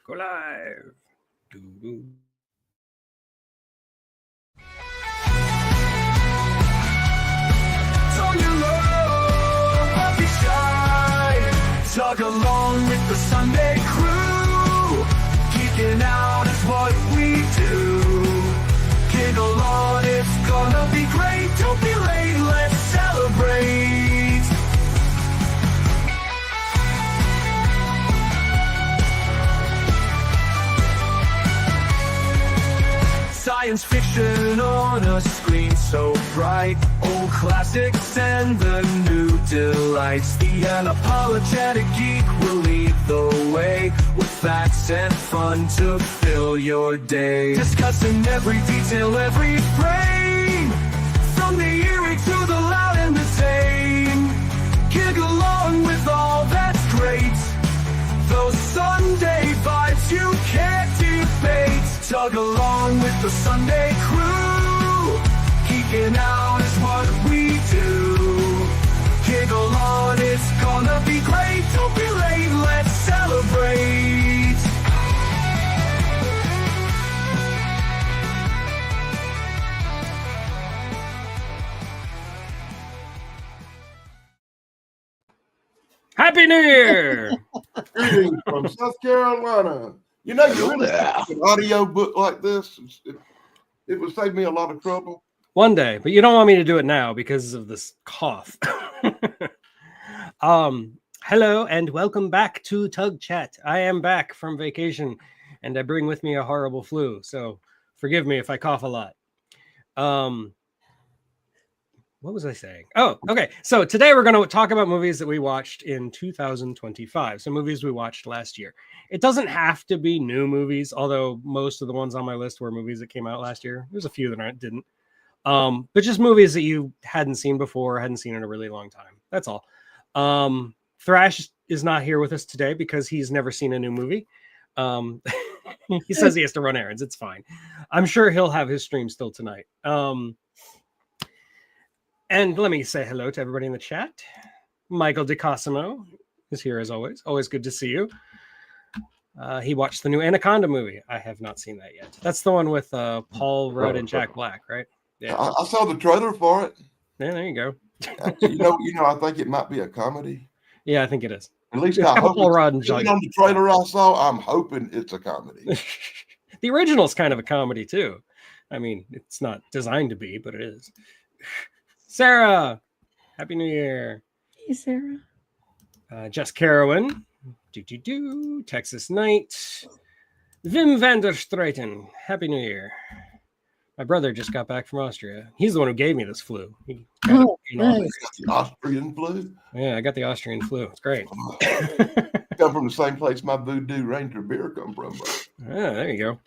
Go live. Doo-doo. Tug along with the Sunday crew. Geeking out is what we do. Giggle on, it's gonna be great. Don't be late, let's celebrate. Science fiction on a screen so bright. Old classics and the new delights. The unapologetic geek will lead the way, with facts and fun to fill your day. Discussing every detail, every frame, from the eerie to the loud and the tame. Gig along with all that's great. Those Sunday vibes you can't debate. Tug along with the Sunday crew. Geeking out is what we do. Giggle on, it's gonna be great. Don't be late, let's celebrate. Happy New Year! Greetings from South Carolina. You know, you really an audio book like this, it would save me a lot of trouble. One day, but you don't want me to do it now because of this cough. Hello and welcome back to Tug Chat. I am back from vacation and I bring with me a horrible flu, so forgive me if I cough a lot. What was I saying? Oh, okay. So today we're going to talk about movies that we watched in 2025. So movies we watched last year. It doesn't have to be new movies, although most of the ones on my list were movies that came out last year. There's a few that didn't. But just movies that you hadn't seen before, hadn't seen in a really long time. That's all. Thrash is not here with us today because he's never seen a new movie. He says he has to run errands. It's fine. I'm sure he'll have his stream still tonight. And let me say hello to everybody in the chat. Michael DeCosimo is here as always. Always good to see you. He watched the new Anaconda movie. I have not seen that yet. That's the one with Paul Rudd and Jack Black, right? Yeah. I saw the trailer for it. Yeah, there you go. you know, I think it might be a comedy. Yeah, I think it is. At least I hope Paul Rudd and Jack. On the trailer I saw, I'm hoping it's a comedy. The original's kind of a comedy too. I mean, it's not designed to be, but it is. Sarah, Happy New Year. Hey, Sarah. Jess Carowin, Texas Knight, Wim van der Straeten, Happy New Year. My brother just got back from Austria. He's the one who gave me this flu. Nice. The Austrian flu? Yeah, I got the Austrian flu. It's great. Come from the same place my Voodoo Ranger beer come from. Yeah, there you go.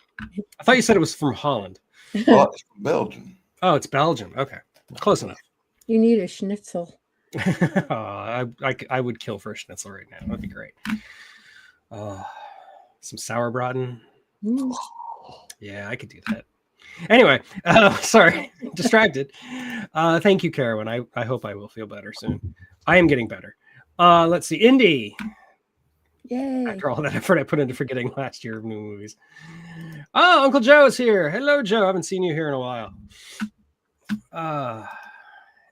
I thought you said it was from Holland. Oh, it's from Belgium. Oh, it's Belgium. Okay, close enough. You need a schnitzel. I would kill for a schnitzel right now. That'd be great. Some sauerbraten. Mm. Yeah, I could do that. Anyway, sorry, distracted. Thank you, Carowin. I hope I will feel better soon. I am getting better. Let's see. Indy. Yay. After all that effort I put into forgetting last year of new movies. Oh, Uncle Joe is here. Hello, Joe. I haven't seen you here in a while.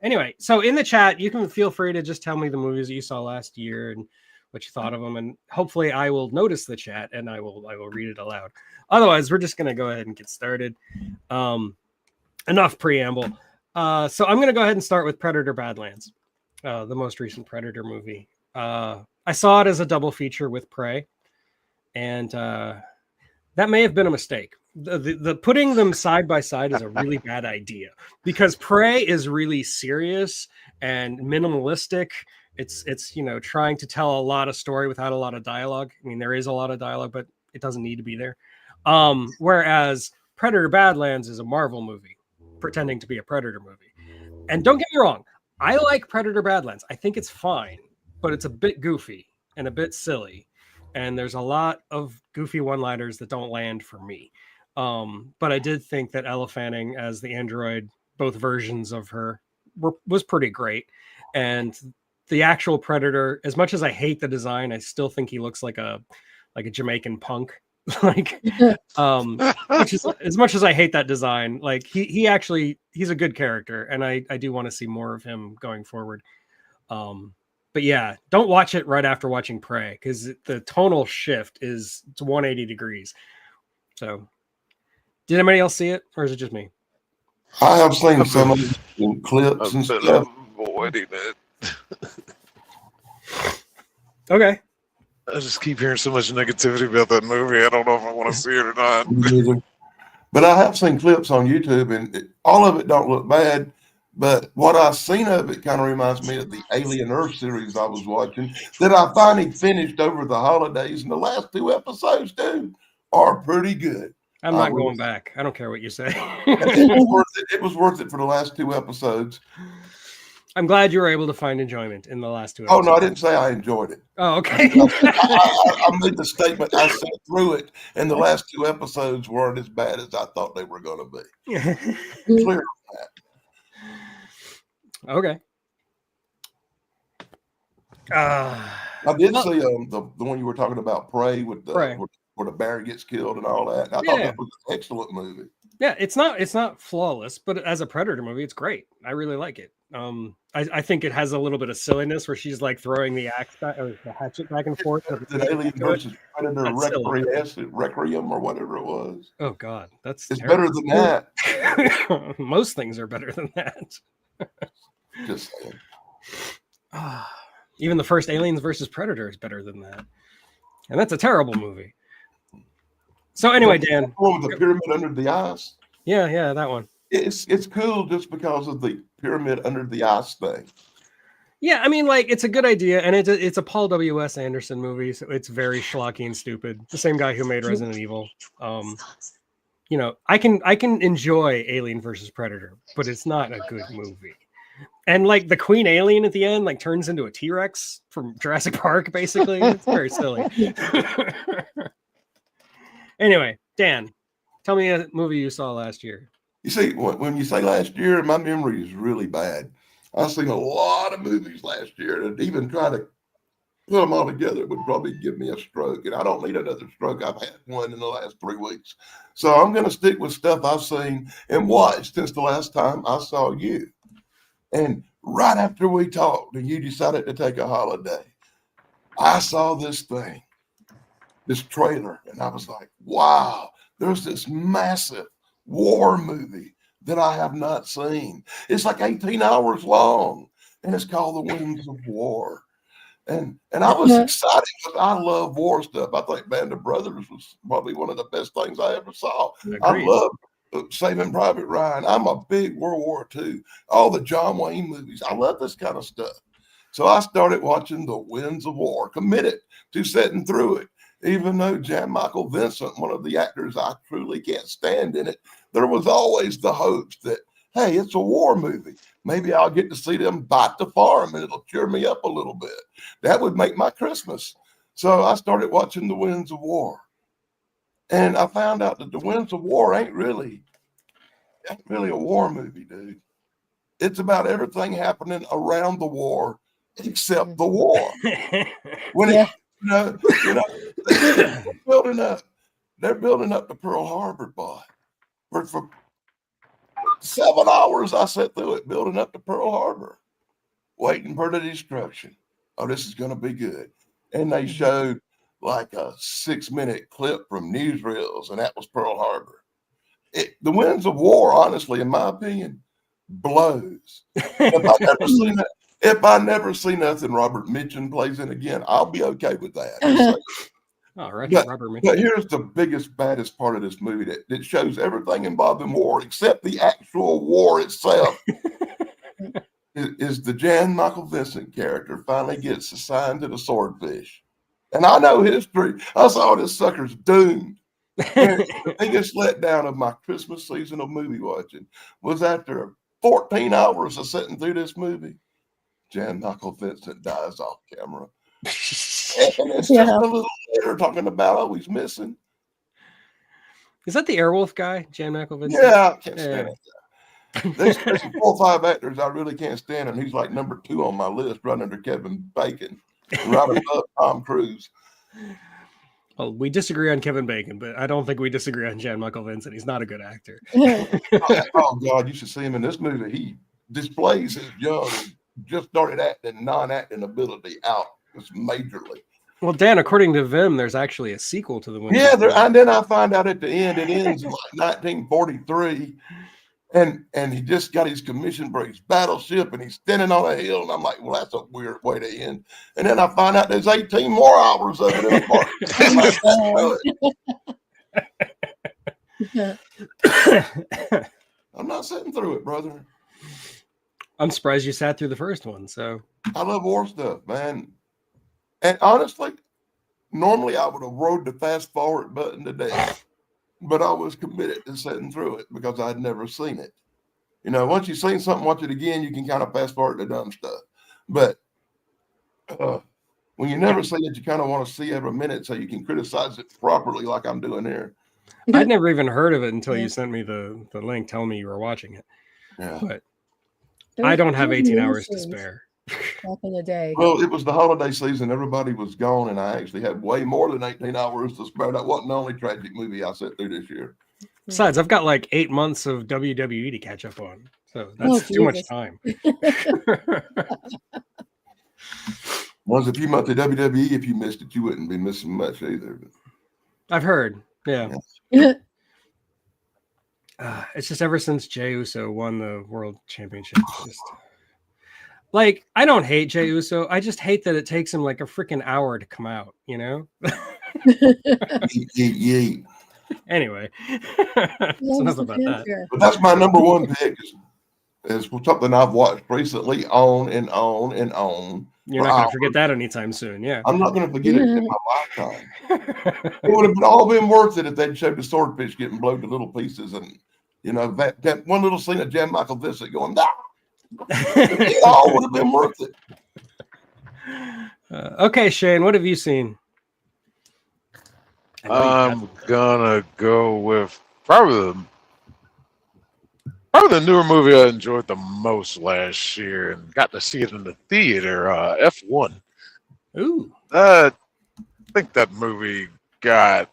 Anyway, so in the chat, you can feel free to just tell me the movies that you saw last year and what you thought of them. And hopefully I will notice the chat and I will read it aloud. Otherwise, we're just going to go ahead and get started. Enough preamble. So I'm going to go ahead and start with Predator Badlands, the most recent Predator movie. I saw it as a double feature with Prey. And that may have been a mistake. The putting them side by side is a really bad idea because Prey is really serious and minimalistic. It's trying to tell a lot of story without a lot of dialogue. I mean, there is a lot of dialogue, but it doesn't need to be there. Whereas Predator Badlands is a Marvel movie pretending to be a Predator movie. And don't get me wrong, I like Predator Badlands. I think it's fine, but it's a bit goofy and a bit silly. And there's a lot of goofy one-liners that don't land for me. But I did think that Ella Fanning as the android, both versions of her, was pretty great. And the actual Predator, as much as I hate the design, I still think he looks like a Jamaican punk. Like, as much as I hate that design, like he's a good character, and I do want to see more of him going forward. But yeah, don't watch it right after watching Prey, because the tonal shift is 180 degrees. So, did anybody else see it, or is it just me? I have seen some of the clips and I've been stuff. avoiding it. Okay. I just keep hearing so much negativity about that movie. I don't know if I want to see it or not. Me neither. But I have seen clips on YouTube, and all of it don't look bad. But what I've seen of it kind of reminds me of the Alien Earth series I was watching that I finally finished over the holidays. And the last 2 episodes, dude, are pretty good. I'm not going back. I don't care what you say. It was worth it for the last 2 episodes. I'm glad you were able to find enjoyment in the last 2 Oh, episodes. no, I didn't say I enjoyed it. Oh, okay. I made the statement. I sat through it, and the last 2 episodes weren't as bad as I thought they were going to be. Clear on that. Okay. I did see the one you were talking about, Prey, with the where the bear gets killed and all that. And I thought that was an excellent movie. Yeah, it's not flawless, but as a Predator movie, it's great. I really like it. I think it has a little bit of silliness where she's like throwing the axe back, or the hatchet back and forth. The Alien versus Predator Requiem or whatever it was. Oh God, it's better than that. Most things are better than that. Just saying. Even the first Aliens versus Predator is better than that, and that's a terrible movie. So anyway, Dan, with the pyramid under the ice. Yeah, that one. It's cool just because of the pyramid under the ice thing. Yeah, I mean, like, it's a good idea, and it's a Paul W.S. Anderson movie, so it's very schlocky and stupid. The same guy who made Resident Evil. You know, I can enjoy Alien versus Predator, but it's not a good movie. And like the Queen Alien at the end, like turns into a T-Rex from Jurassic Park, basically. It's very silly. Anyway, Dan, tell me a movie you saw last year. You see, when you say last year, my memory is really bad. I've seen a lot of movies last year, and even try to put them all together would probably give me a stroke, and I don't need another stroke. I've had one in the last 3 weeks. So I'm going to stick with stuff I've seen and watched since the last time I saw you. And right after we talked and you decided to take a holiday, I saw this thing, this trailer, and I was like, wow, there's this massive war movie that I have not seen. It's like 18 hours long, and it's called The Winds of War. And I was excited because I love war stuff. I think Band of Brothers was probably one of the best things I ever saw. Agreed. I love Saving Private Ryan. I'm a big World War II. All the John Wayne movies. I love this kind of stuff. So I started watching The Winds of War, committed to sitting through it. Even though Jan Michael Vincent, one of the actors I truly can't stand in it, there was always the hopes that, hey, it's a war movie. Maybe I'll get to see them bite the farm and it'll cheer me up a little bit. That would make my Christmas. So I started watching The Winds of War. And I found out that The Winds of War ain't really a war movie, dude. It's about everything happening around the war except the war. When they're building up to Pearl Harbor, boy. For 7 hours, I sat through it, building up to Pearl Harbor, waiting for the destruction. Oh, this is going to be good. And they showed like a 6-minute clip from newsreels, and that was Pearl Harbor. The Winds of War, honestly, in my opinion, blows. If I never see nothing Robert Mitchum plays in again, I'll be okay with that. All right, Robert Mitchum. But here's the biggest, baddest part of this movie that shows everything involving war except the actual war itself. is the Jan Michael Vincent character finally gets assigned to the Swordfish. And I know history. I saw this sucker's doomed. And the biggest letdown of my Christmas season of movie watching was after 14 hours of sitting through this movie, Jan Michael Vincent dies off camera. And it's just a little later talking about, oh, he's missing. Is that the Airwolf guy, Jan Michael Vincent? Yeah, I can't stand it. There's 4 or 5 actors I really can't stand, and he's like number 2 on my list, right under Kevin Bacon, right above Tom Cruise. Well, we disagree on Kevin Bacon, but I don't think we disagree on Jan-Michael Vincent. He's not a good actor. Oh God, you should see him in this movie. He displays his young, just started acting, non-acting ability out just majorly. Well, Dan, according to Vim, there's actually a sequel to the Windy Yeah, City. and then I find out at the end, it ends in like 1943. And he just got his commission for his battleship, and he's standing on a hill, and I'm like, well, that's a weird way to end. And then I find out there's 18 more hours of it in the park. I'm not sitting through it, brother. I'm surprised you sat through the first one. So I love war stuff, man. And honestly, normally I would have rode the fast forward button to death, but I was committed to sitting through it because I'd never seen it. You know, once you've seen something, watch it again, you can kind of fast forward the dumb stuff. But when you never see it, you kind of want to see every minute so you can criticize it properly, like I'm doing here. I'd never even heard of it until you sent me the link telling me you were watching it. Yeah. But I don't have 18 hours to spare. Back in the day. Well, it was the holiday season. Everybody was gone, and I actually had way more than 18 hours to spare. That wasn't the only tragic movie I sat through this year. Besides, I've got like 8 months of WWE to catch up on. So that's too much time. Once a few months of WWE, if you missed it, you wouldn't be missing much either. I've heard. Yeah. It's just ever since Jey Uso won the world championship. Just like, I don't hate Jey Uso. I just hate that it takes him like a freaking hour to come out, you know? Yeet. Anyway, it's enough about that. But that's my number one pick. Is something I've watched recently on and on and on. You're not going to forget that anytime soon. Yeah. I'm not going to forget it in my lifetime. It would have all been worth it if they'd showed the swordfish getting blown to little pieces, and you know that one little scene of Jan-Michael Vincent going, "Ah!" It all would have been worth it. Okay, Shane, what have you seen? I'm gonna go with probably the newer movie I enjoyed the most last year and got to see it in the theater, F1. Ooh. I think that movie got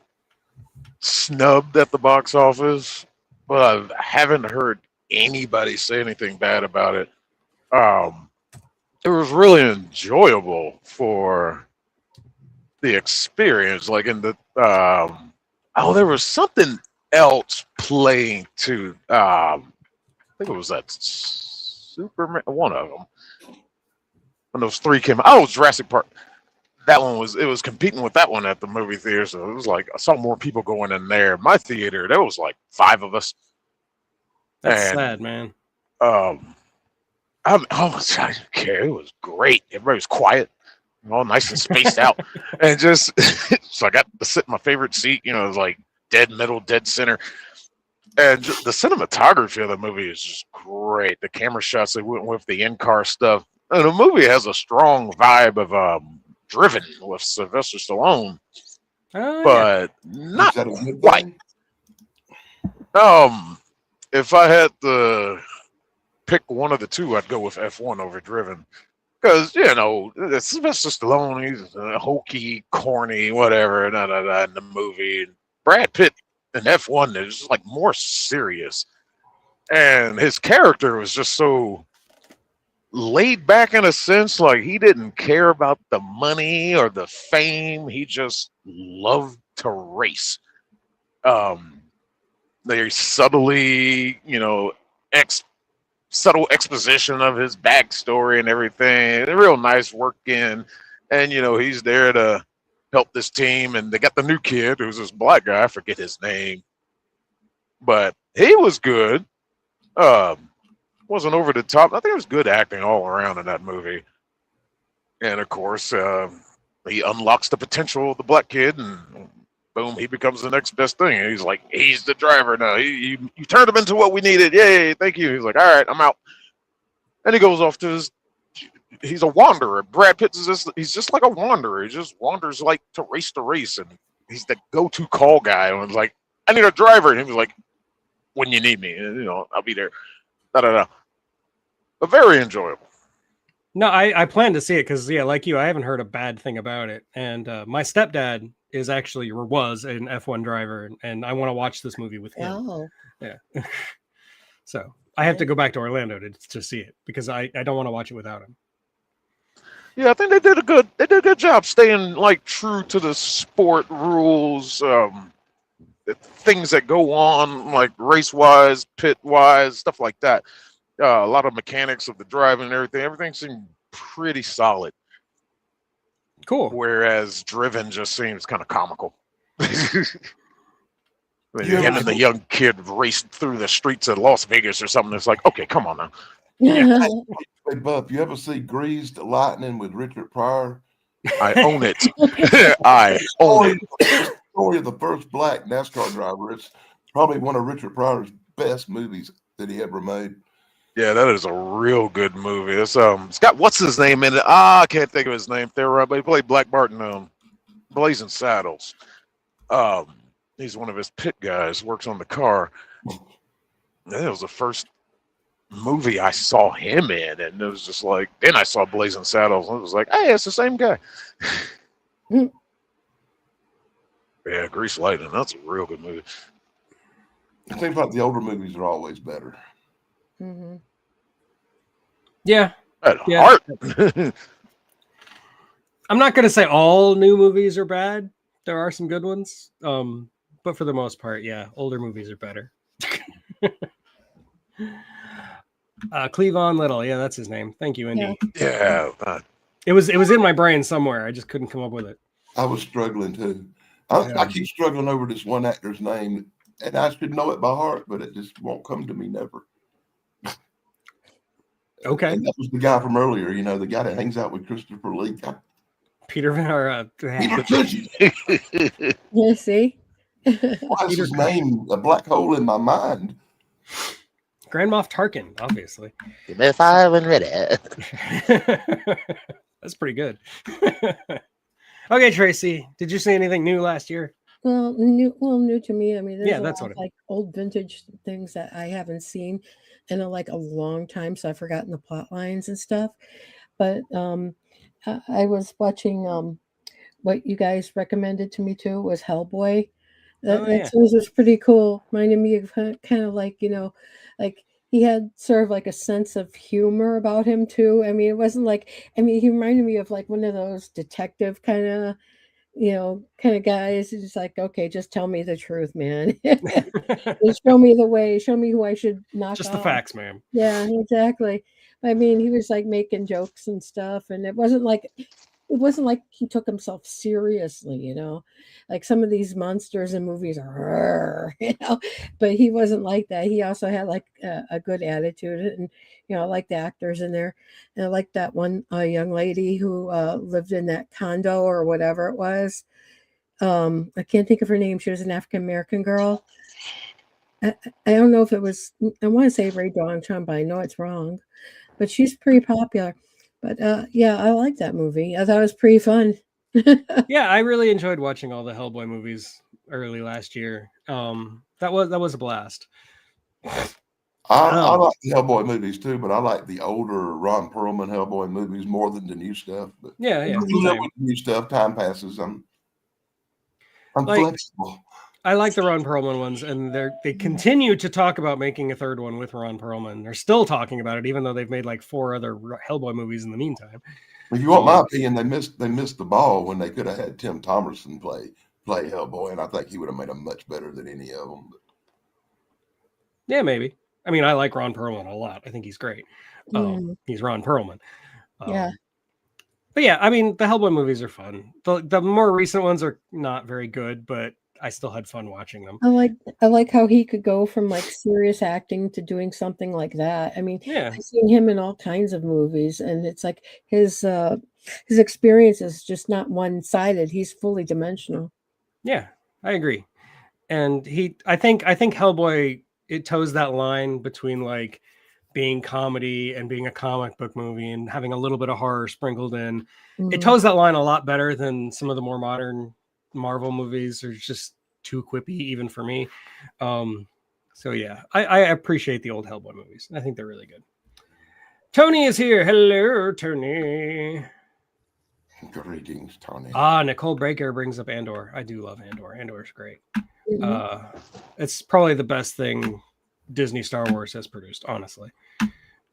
snubbed at the box office, but I haven't heard anybody say anything bad about it. It was really enjoyable for the experience. Like in the there was something else playing too. I think it was that Superman, one of them. When those three came out, it was Jurassic Park. That one was competing with that one at the movie theater, so it was like I saw more people going in there. My theater, there was like 5 of us. That's sad, man. I didn't care. It was great. Everybody was quiet, all nice and spaced out, and just so I got to sit in my favorite seat. You know, it was like dead middle, dead center. And the cinematography of the movie is just great. The camera shots they went with, the in-car stuff. And the movie has a strong vibe of Driven with Sylvester Stallone, but not quite. If I had to pick one of the two, I'd go with F1 over Driven. Because, you know, Sylvester Stallone, he's hokey, corny, whatever, in the movie. And Brad Pitt in F1 is just like more serious. And his character was just so laid back in a sense, like he didn't care about the money or the fame. He just loved to race. They subtly, you know, subtle exposition of his backstory and everything. A real nice work in. And, you know, he's there to help this team. And they got the new kid who's this black guy. I forget his name. But he was good. Wasn't over the top. I think it was good acting all around in that movie. And, of course, he unlocks the potential of the black kid and boom, he becomes the next best thing. And he's like, he's the driver now. You turned him into what we needed. Yay, thank you. He's like, all right, I'm out. And he goes off to he's a wanderer. Brad Pitt he's just like a wanderer. He just wanders like to race the race. And he's the go-to call guy. And was like, I need a driver. And he was like, when you need me, and, you know, I'll be there. But very enjoyable. No, I plan to see it because, yeah, like you, I haven't heard a bad thing about it. And my stepdad is actually or was an F1 driver, and I want to watch this movie with him. Wow. Yeah. So I have to go back to Orlando to see it because I don't want to watch it without him. Yeah, I think they did a good job staying like true to the sport rules, the things that go on like race wise, pit wise, stuff like that. A lot of mechanics of the driving and everything seemed pretty solid. Cool. Whereas Driven just seems kind of comical. Yeah. Him and the young kid raced through the streets of Las Vegas or something. It's like, okay, come on now. Yeah. Hey, Buff, you ever see Greased Lightning with Richard Pryor? I own it. I own it. The story of the first black NASCAR driver. It's probably one of Richard Pryor's best movies that he ever made. Yeah, that is a real good movie. It's got what's his name in it? I can't think of his name. But he played Black Bart in Blazing Saddles. He's one of his pit guys. Works on the car. That was the first movie I saw him in, and it was just like. Then I saw Blazing Saddles, and it was like, hey, it's the same guy. Yeah, Grease Lightning. That's a real good movie. It seems like the older movies are always better. Mm-hmm. Yeah. At Yeah. heart. I'm not gonna say all new movies are bad. There are some good ones. But for the most part, yeah, older movies are better. Cleavon Little, yeah, that's his name. Thank you, Indy. Yeah. It was in my brain somewhere. I just couldn't come up with it. I was struggling too. I keep struggling over this one actor's name, and I should know it by heart, but it just won't come to me never. Okay. And that was the guy from earlier, the guy that hangs out with Christopher Lee. Peter Peter Cushing. Yeah, see? Why is his name a black hole in my mind? Grand Moff Tarkin, obviously. Give me 5 and ready. That's pretty good. Okay, Tracy, did you see anything new last year? Well, new to me. I mean, there's That's lot what of, like old vintage things that I haven't seen in a long time, so I've forgotten the plot lines and stuff. But I was watching what you guys recommended to me too was Hellboy. That was pretty cool. Reminded me of kind of like like he had sort of like a sense of humor about him too. I mean, it wasn't like he reminded me of like one of those detective kind of guys. It's just like, okay, just tell me the truth, man. Just show me the way. Show me who I should knock Just off. the facts, man. Yeah, exactly. I mean, he was like making jokes and stuff, and it wasn't like he took himself seriously, like some of these monsters in movies are, but he wasn't like that. He also had like a good attitude, and I like the actors in there, and I like that one young lady who lived in that condo or whatever it was. I can't think of her name. She was an African American girl. I don't know if it was. I want to say Ray Dong-chun, but I know it's wrong. But she's pretty popular. But yeah, I like that movie. I thought it was pretty fun. Yeah, I really enjoyed watching all the Hellboy movies early last year. That was a blast. I like the Hellboy movies too, but I like the older Ron Perlman Hellboy movies more than the new stuff. But yeah. with the new stuff, time passes. I'm flexible. I like the Ron Perlman ones, and they continue to talk about making a third one with Ron Perlman. They're still talking about it, even though they've made like 4 other Hellboy movies in the meantime. If you want my opinion, they missed the ball when they could have had Tim Thomerson play Hellboy, and I think he would have made them much better than any of them. Yeah, maybe. I mean, I like Ron Perlman a lot. I think he's great. He's Ron Perlman. Yeah. But yeah, I mean, the Hellboy movies are fun. The more recent ones are not very good, but I still had fun watching them. I like how he could go from like serious acting to doing something like that. I mean, yeah, I've seen him in all kinds of movies, and it's like his experience is just not one-sided. He's fully dimensional. Yeah, I agree. And I think Hellboy, it toes that line between like being comedy and being a comic book movie and having a little bit of horror sprinkled in. It toes that line a lot better than some of the more modern Marvel movies are just too quippy even for me. So yeah, I appreciate the old Hellboy movies. I think they're really good. Tony is here. Hello, Tony. Greetings, Tony. Nicole Baker brings up Andor. I do love Andor. Andor's great. Mhm. It's probably the best thing Disney Star Wars has produced, honestly.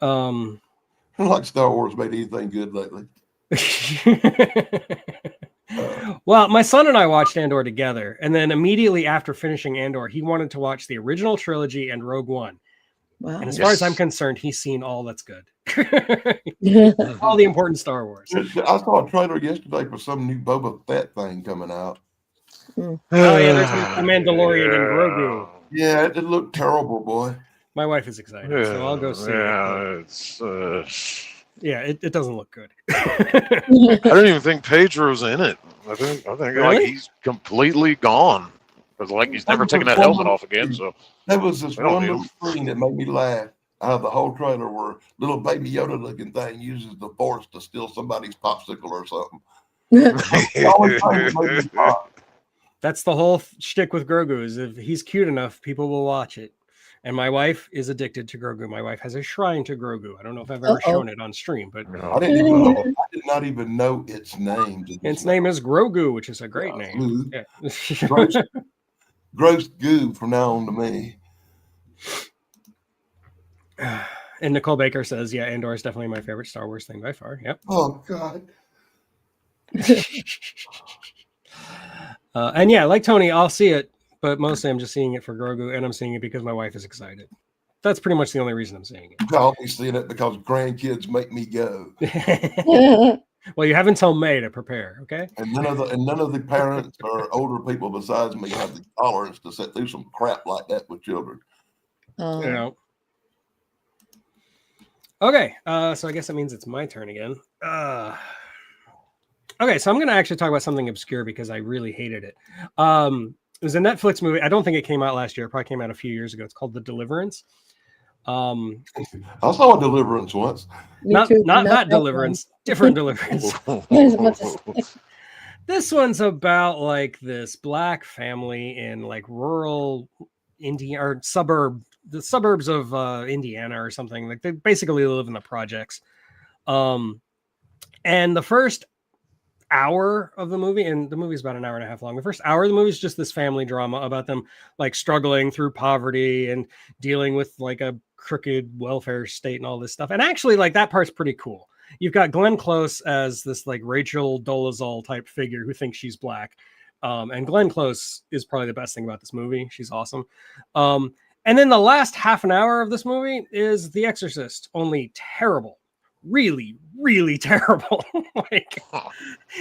Like Star Wars made anything good lately. Well, my son and I watched Andor together, and then immediately after finishing Andor, he wanted to watch the original trilogy and Rogue One. Wow. And as far as I'm Yes. concerned, he's seen all that's good. All the important Star Wars. I saw a trailer yesterday for some new Boba Fett thing coming out. Oh yeah, there's a Mandalorian and Grogu. Yeah, it looked terrible, boy. My wife is excited, so I'll go see it. Yeah, it's. Yeah, it doesn't look good. I don't even think Pedro's in it. I think Really? like he's completely gone. Because like he's never taken that helmet off again. So There was this We don't one need little scene that made me laugh out of the whole trailer where little baby Yoda looking thing uses the force to steal somebody's popsicle or something. The only thing that made me pop. That's the whole shtick with Grogu is if he's cute enough, people will watch it. And my wife is addicted to Grogu. My wife has a shrine to Grogu. I don't know if I've ever shown it on stream, but I did not even know its name. its name is Grogu, which is a great name. Yeah. Gross goo from now on to me. And Nicole Baker says, yeah, Andor is definitely my favorite Star Wars thing by far. Yep. Oh, God. And yeah, like Tony, I'll see it, but mostly I'm just seeing it for Grogu, and I'm seeing it because my wife is excited. That's pretty much the only reason I'm seeing it. I'll be seeing it because grandkids make me go. Well, you have until May to prepare, okay? And none of the parents or older people besides me have the tolerance to sit through some crap like that with children. You know. Okay, so I guess that means it's my turn again. Okay, so I'm going to actually talk about something obscure because I really hated it. It was a Netflix movie. I don't think it came out last year. It probably came out a few years ago. It's called The Deliverance. I saw a Deliverance once. Not that Deliverance, different Deliverance. This one's about like this black family in like rural India or the suburbs of Indiana or something. Like they basically live in the projects. And the first hour of the movie, and the movie's about an hour and a half long. The first hour of the movie is just this family drama about them like struggling through poverty and dealing with like a crooked welfare state and all this stuff. And actually, like that part's pretty cool. You've got Glenn Close as this like Rachel Dolezal type figure who thinks she's black. And Glenn Close is probably the best thing about this movie. She's awesome. And then the last half an hour of this movie is The Exorcist, only terrible. Really, really terrible. Like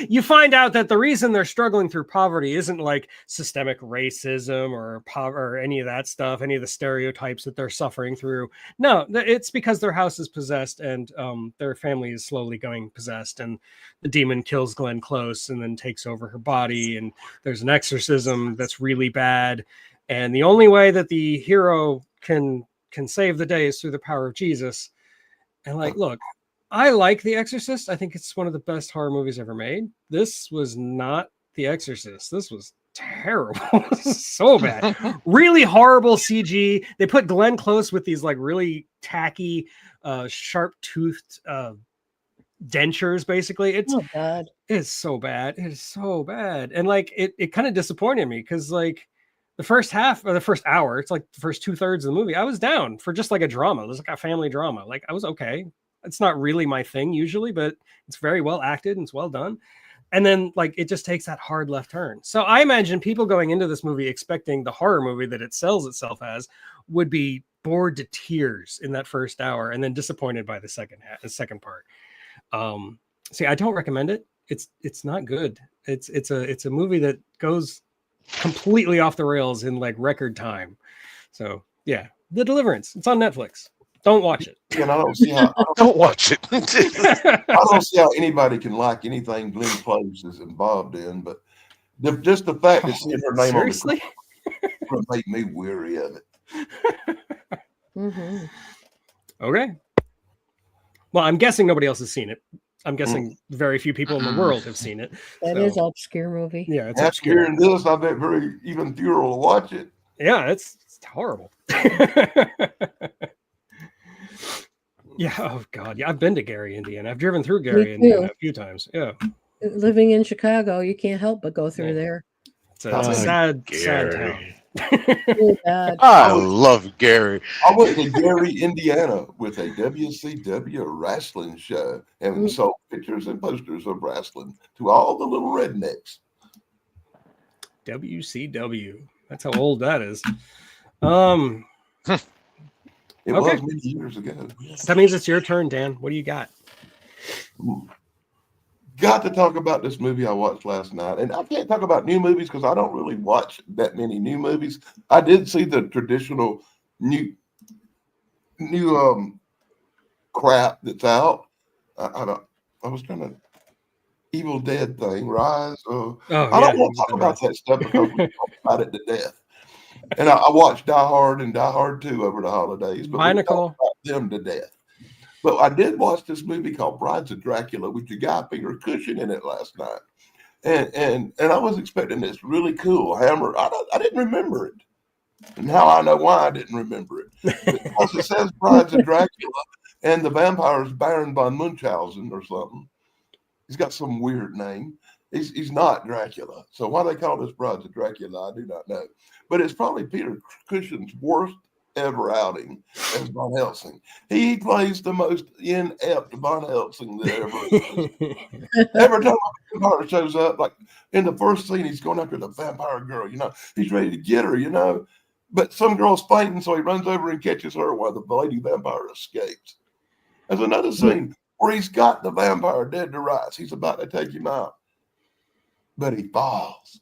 you find out that the reason they're struggling through poverty isn't like systemic racism or any of that stuff, any of the stereotypes that they're suffering through. No, it's because their house is possessed and their family is slowly going possessed, and the demon kills Glenn Close and then takes over her body, and there's an exorcism that's really bad, and the only way that the hero can save the day is through the power of Jesus. And like, look, I like The Exorcist. I think it's one of the best horror movies ever made. This was not The Exorcist. This was terrible. So bad. Really horrible CG. They put Glenn Close with these like really tacky, sharp-toothed dentures, basically. It's God. It's so bad. It is so bad. And like it kind of disappointed me because like the first half or the first hour, it's like the first 2/3 of the movie, I was down for just like a drama. It was like a family drama. Like I was okay. It's not really my thing usually, but it's very well acted and it's well done. And then like it just takes that hard left turn. So I imagine people going into this movie expecting the horror movie that it sells itself as would be bored to tears in that first hour and then disappointed by the second part. See, I don't recommend it. It's not good. It's a movie that goes completely off the rails in like record time. So yeah, The Deliverance. It's on Netflix. Don't watch it. And I don't see how Don't watch it. I don't see how anybody can like anything Glenn Close is involved in, but just the fact that seeing her name Seriously? on the made me weary of it. Mm-hmm. Okay. Well, I'm guessing nobody else has seen it. I'm guessing very few people in the world have seen it. That is an obscure movie. Yeah, it's After obscure. hearing this, I bet very even fewer will watch it. Yeah, it's horrible. Yeah. Oh God. Yeah, I've been to Gary, Indiana. I've driven through Gary, Indiana a few times. Yeah. living in Chicago, you can't help but go through Yeah. there. It's a Oh, sad Gary. town. Really bad. I love Gary. I went to Gary, Indiana with a WCW wrestling show and sold pictures and posters of wrestling to all the little rednecks. WCW. That's how old that is. It Okay. was many years ago. That means it's your turn, Dan. What do you got? Got to talk about this movie I watched last night. And I can't talk about new movies because I don't really watch that many new movies. I did see the traditional new crap that's out. I was trying to Evil Dead thing, Rise. I don't want to talk about that stuff because we talk about it to death. And I watched Die Hard and Die Hard 2 over the holidays, but we talked about them to death. But I did watch this movie called Brides of Dracula with your guy Peter Cushing in it last night, and I was expecting this really cool Hammer. I didn't remember it, and now I know why I didn't remember it. Because it says Brides of Dracula, and the vampire is Baron von Munchausen or something. He's got some weird name. He's not Dracula. So why they call this Brides of Dracula, I do not know. But it's probably Peter Cushing's worst ever outing as Von Helsing. He plays the most inept Von Helsing that ever. Every time a vampire shows up, like in the first scene, he's going after the vampire girl. He's ready to get her. But some girl's fainting, so he runs over and catches her while the lady vampire escapes. There's another scene where he's got the vampire dead to rights. He's about to take him out, but he falls,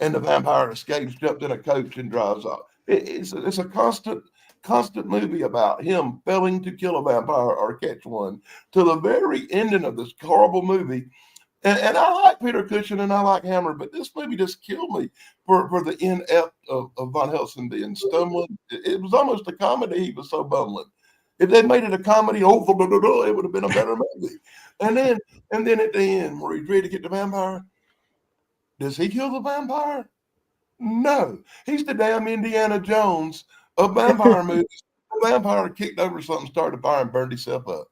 and the vampire escapes, jumped in a coach, and drives off. It's a constant movie about him failing to kill a vampire or catch one to the very ending of this horrible movie. And I like Peter Cushing and I like Hammer, but this movie just killed me for the inept of Von Helsing being stumbling. It was almost a comedy. He was so bumbling. If they made it a comedy, it would have been a better movie. And then at the end, where he's ready to get the vampire, does he kill the vampire? No. He's the damn Indiana Jones of vampire movies. The vampire kicked over something, started a fire, and burned himself up.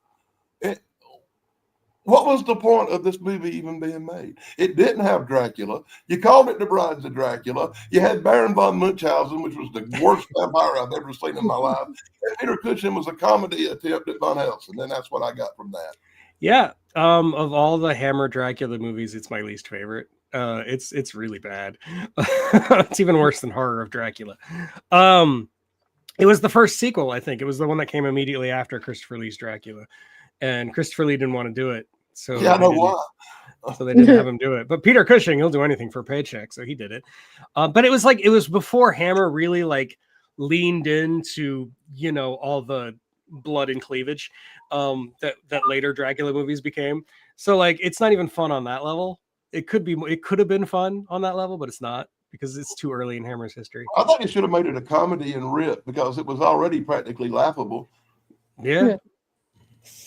What was the point of this movie even being made? It didn't have Dracula. You called it The Brides of Dracula. You had Baron von Munchausen, which was the worst vampire I've ever seen in my life. And Peter Cushing was a comedy attempt at Von Helsing, and that's what I got from that. Yeah. Of all the Hammer Dracula movies, it's my least favorite. It's really bad. It's even worse than Horror of Dracula. It was the first sequel, I think. It was the one that came immediately after Christopher Lee's Dracula. And Christopher Lee didn't want to do it. So yeah, I know why. So they didn't have him do it. But Peter Cushing, he'll do anything for a paycheck. So he did it. But it was before Hammer really leaned into, all the blood and cleavage that later Dracula movies became. So it's not even fun on that level. It could have been fun on that level, but it's not because it's too early in Hammer's history. I think it should have made it a comedy and rip because it was already practically laughable. Yeah.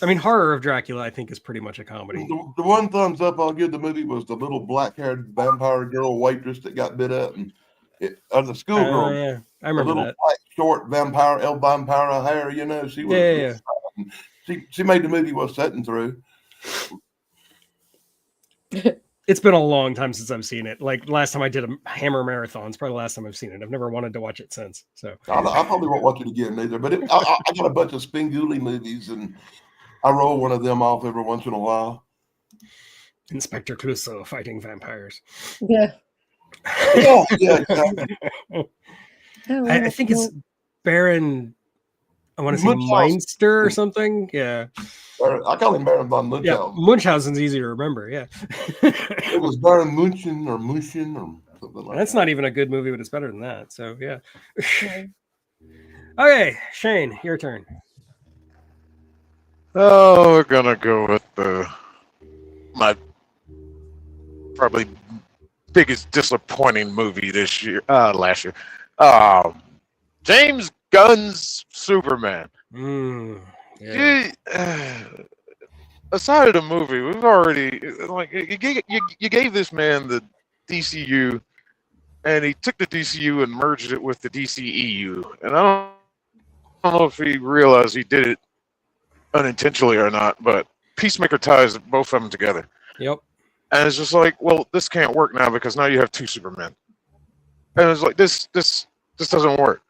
I mean, Horror of Dracula, I think, is pretty much a comedy. The one thumbs up I'll give the movie was the little black-haired vampire girl waitress that got bit up, and the schoolgirl. Yeah, I remember the that. Black, short vampire, vampire hair. She was. Yeah. She made the movie worth sitting through. It's been a long time since I've seen it. Last time I did a Hammer marathon, it's probably the last time I've seen it. I've never wanted to watch it since. So I probably won't watch it again either. But I got a bunch of Spenguli movies, and I roll one of them off every once in a while. Inspector Clouseau fighting vampires. Yeah. Yeah, exactly. I think it's Baron. I want to say Meinster or something. Yeah. I call him Baron von Munchausen. Yeah, Munchausen's easy to remember. Yeah. It was Baron Munchen or something like That's that. not even a good movie, but it's better than that. So yeah. Okay, Shane, your turn. Oh, we're gonna go with my probably biggest disappointing movie last year. James Gunn's Superman. Yeah. Aside of the movie, we've already you gave this man the DCU, and he took the DCU and merged it with the DCEU, and I don't know if he realized he did it unintentionally or not, but Peacemaker ties both of them together. Yep. And it's just like, well, this can't work now because now you have two Supermen. And it's like this doesn't work.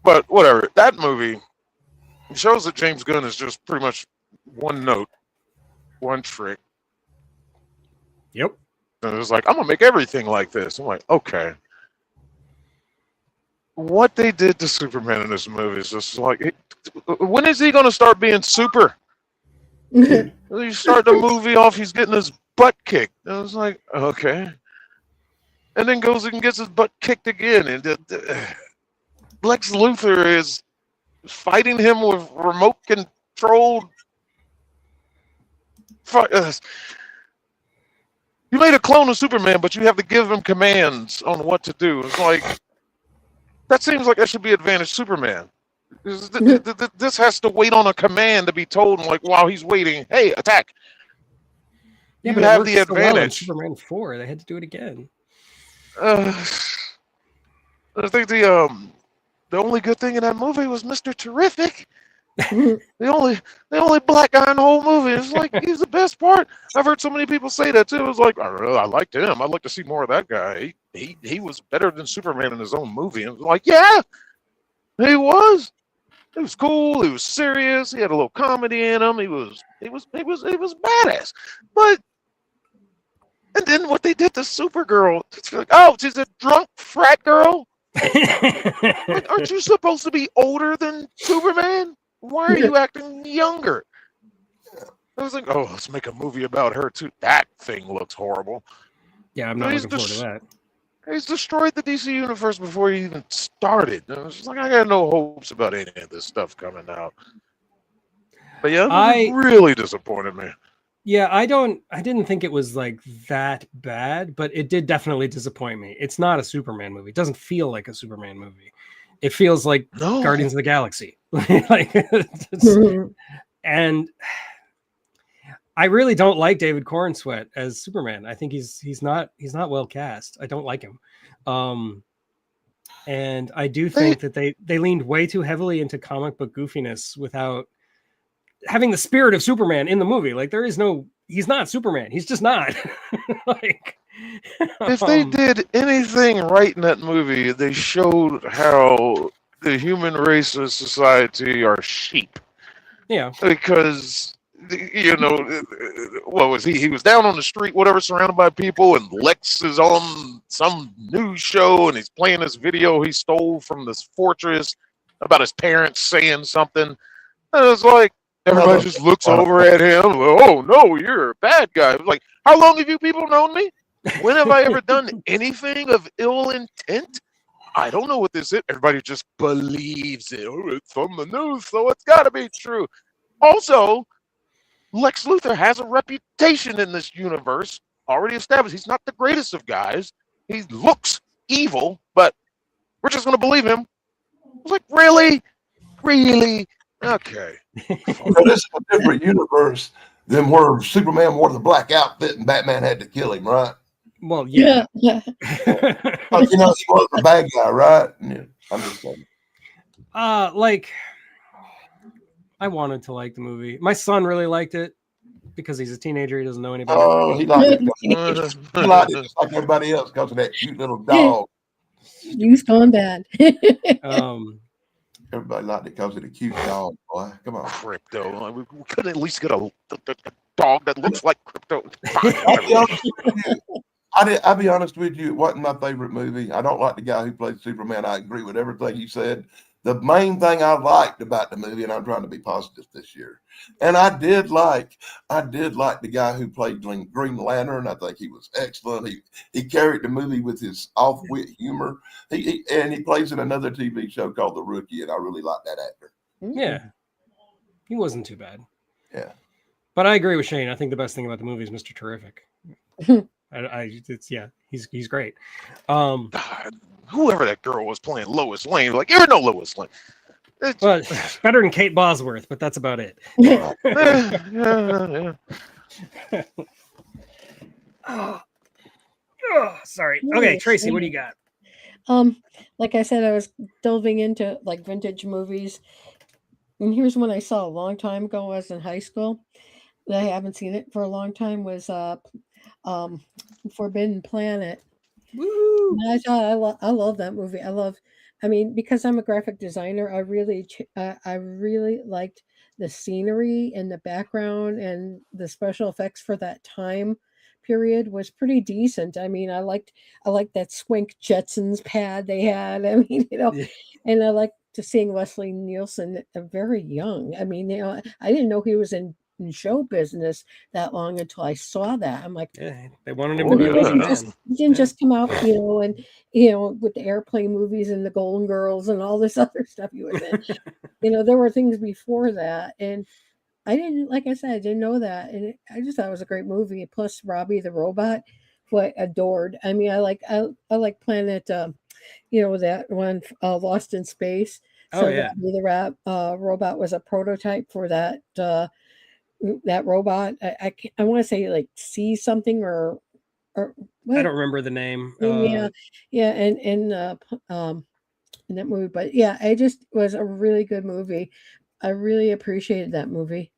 But whatever. That movie shows that James Gunn is just pretty much one note, one trick. Yep. And it's like, I'm gonna make everything like this. I'm like, okay. What they did to Superman in this movie is just like, when is he gonna start being super? You start the movie off, he's getting his butt kicked. And I was like, okay. And then goes and gets his butt kicked again. And Lex Luthor is fighting him with remote controlled. You made a clone of Superman, but you have to give him commands on what to do. It's like, that seems like that should be Advantage Superman. This has to wait on a command to be told, and like while he's waiting, hey, attack. Yeah, You but have it the worked so well in advantage. Superman 4, they had to do it again. I think the only good thing in that movie was Mr. Terrific. the only black guy in the whole movie. It's like he's the best part. I've heard so many people say that too. It's like I liked him. I'd like to see more of that guy. He was better than Superman in his own movie. And it was like, yeah, he was. He was cool. He was serious. He had a little comedy in him. He was badass. But and then what they did to Supergirl, it's like, oh, she's a drunk frat girl. Like, aren't you supposed to be older than Superman? Why are you acting younger? I was like, oh, let's make a movie about her too. That thing looks horrible. Yeah, I'm not looking forward to that. He's destroyed the DC universe before he even started. And I was just like, I got no hopes about any of this stuff coming out. But yeah, it really disappointed me. Yeah, I didn't think it was like that bad, but it did definitely disappoint me. It's not a Superman movie. It doesn't feel like a Superman movie. It feels like Guardians of the Galaxy. And I really don't like David Cornsweet as Superman. I think he's not well cast. I don't like him. And I do think that they leaned way too heavily into comic book goofiness without having the spirit of Superman in the movie. Like he's not Superman. He's just not. Like, if they did anything right in that movie, they showed how the human race and society are sheep. Yeah. Because, what was he? He was down on the street, whatever, surrounded by people, and Lex is on some news show, and he's playing this video he stole from this fortress about his parents saying something. And it's like, everybody just looks over at him. Oh, no, you're a bad guy. Like, how long have you people known me? When have I ever done anything of ill intent? I don't know what this is. Everybody just believes it. Oh, it's from the news, so it's got to be true. Also, Lex Luthor has a reputation in this universe already established. He's not the greatest of guys. He looks evil, but we're just going to believe him. I was like, really? Really? Okay. Well, this is a different universe than where Superman wore the black outfit and Batman had to kill him, right? Well, yeah. Like, he was the bad guy, right? Yeah, I'm just saying. Like, I wanted to like the movie. My son really liked it because he's a teenager. He doesn't know anybody. Oh, he liked it. He liked it just like everybody else because of that cute little dog. Youth gone bad. Everybody liked it because of the cute dog, boy. Come on. Crypto. We could at least get a dog that looks like Crypto. I'll be honest with you. It wasn't my favorite movie. I don't like the guy who played Superman. I agree with everything you said. The main thing I liked about the movie, and I'm trying to be positive this year, and I did like the guy who played Green Lantern. I think he was excellent. He carried the movie with his off-wit humor. He plays in another TV show called The Rookie, and I really like that actor. Yeah, he wasn't too bad. Yeah, but I agree with Shane. I think the best thing about the movie is Mr. Terrific. He's great. God, whoever that girl was playing Lois Lane, like, you're no Lois Lane. Well, better than Kate Bosworth, but that's about it. Yeah. Oh, sorry. Okay, Tracy, what do you got? Like I said, I was delving into like vintage movies, and here's one I saw a long time ago. I was in high school. I haven't seen it for a long time. Was um, Forbidden Planet. Woo! And I love that movie. I mean, because I'm a graphic designer, I really liked the scenery and the background and the special effects for that time period was pretty decent. I mean, I liked that Swink Jetsons pad they had. I mean, Yeah. and I liked to seeing Leslie Nielsen very young. I mean, I didn't know he was in show business that long until I saw that. I'm like, Yeah, they wanted him to Oh, be a big yeah. man. he didn't Yeah. just come out, and with the airplane movies and the Golden Girls and all this other stuff he was in. There were things before that, and I didn't, like I said, I didn't know that, and I just thought it was a great movie. Plus, Robbie the robot, who I adored. I mean, I like Planet, that one, Lost in Space. Oh So yeah. Robbie the robot was a prototype for that robot. I want to say like see something or I what? don't remember the name. Yeah, yeah, in that movie. But yeah, it just was a really good movie. I really appreciated that movie.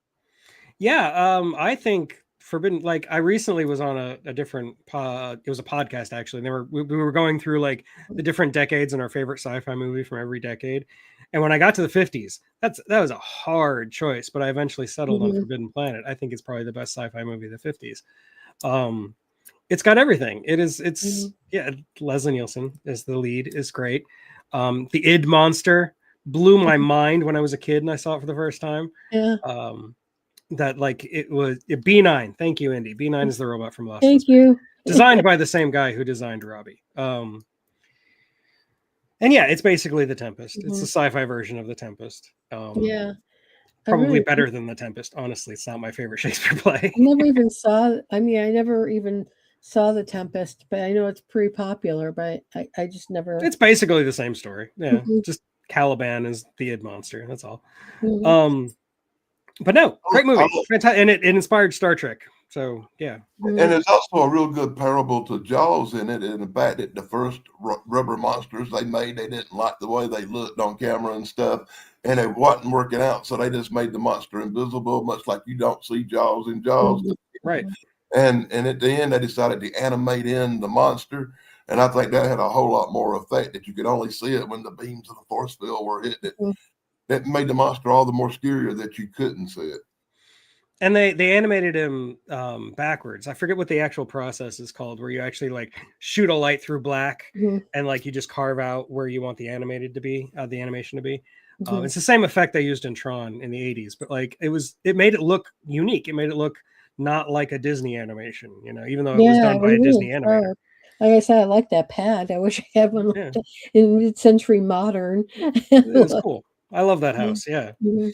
Yeah, I think Forbidden. Like, I recently was on a different. It was a podcast actually. And we were going through like the different decades and our favorite sci-fi movie from every decade. And when I got to the 50s, that was a hard choice, but I eventually settled on Mhm, Forbidden Planet. I think it's probably the best sci-fi movie of the 50s. Um, it's got everything. It's mhm. yeah. Leslie Nielsen is the lead. Is great. The id monster blew my mind when I was a kid and I saw it for the first time. Yeah, Um, that like it was B9. Thank you, Indy. B9 is the robot from Lost in thank Space, you. designed by the same guy who designed Robbie. And yeah, it's basically the Tempest. It's the Mhm. sci-fi version of the Tempest. Yeah, I Probably really better than the Tempest. Honestly, it's not my favorite Shakespeare play. never even saw. I mean, I never even saw The Tempest, but I know it's pretty popular. But I just never. It's basically the same story. Yeah, Mhm, just Caliban is the id monster. That's all. mhm, Um, but no, great I movie. Fantastic, and it inspired Star Trek. So yeah, And mhm, there's also a real good parable to Jaws in it, and the fact that the first rubber monsters they made, they didn't like the way they looked on camera and stuff, and it wasn't working out, so they just made the monster invisible, much like you don't see Jaws in Jaws. mhm, right. And at the end, they decided to animate in the monster, and I think that had a whole lot more effect that you could only see it when the beams of the force field were hitting it. mhm, That made the monster all the more scarier that you couldn't see it. And they animated him backwards. I forget what the actual process is called, where you actually like shoot a light through black mhm, and like you just carve out where you want the the animation to be. mhm. It's the same effect they used in Tron in the 80s, but like it made it look unique. It made it look not like a Disney animation, even though it was Yeah, done it by was a really Disney animator. sharp. Like I said, I like that pad. I wish I had one like Yeah, that in mid-century modern. it was cool. I love that Mhm, house. Yeah. mhm.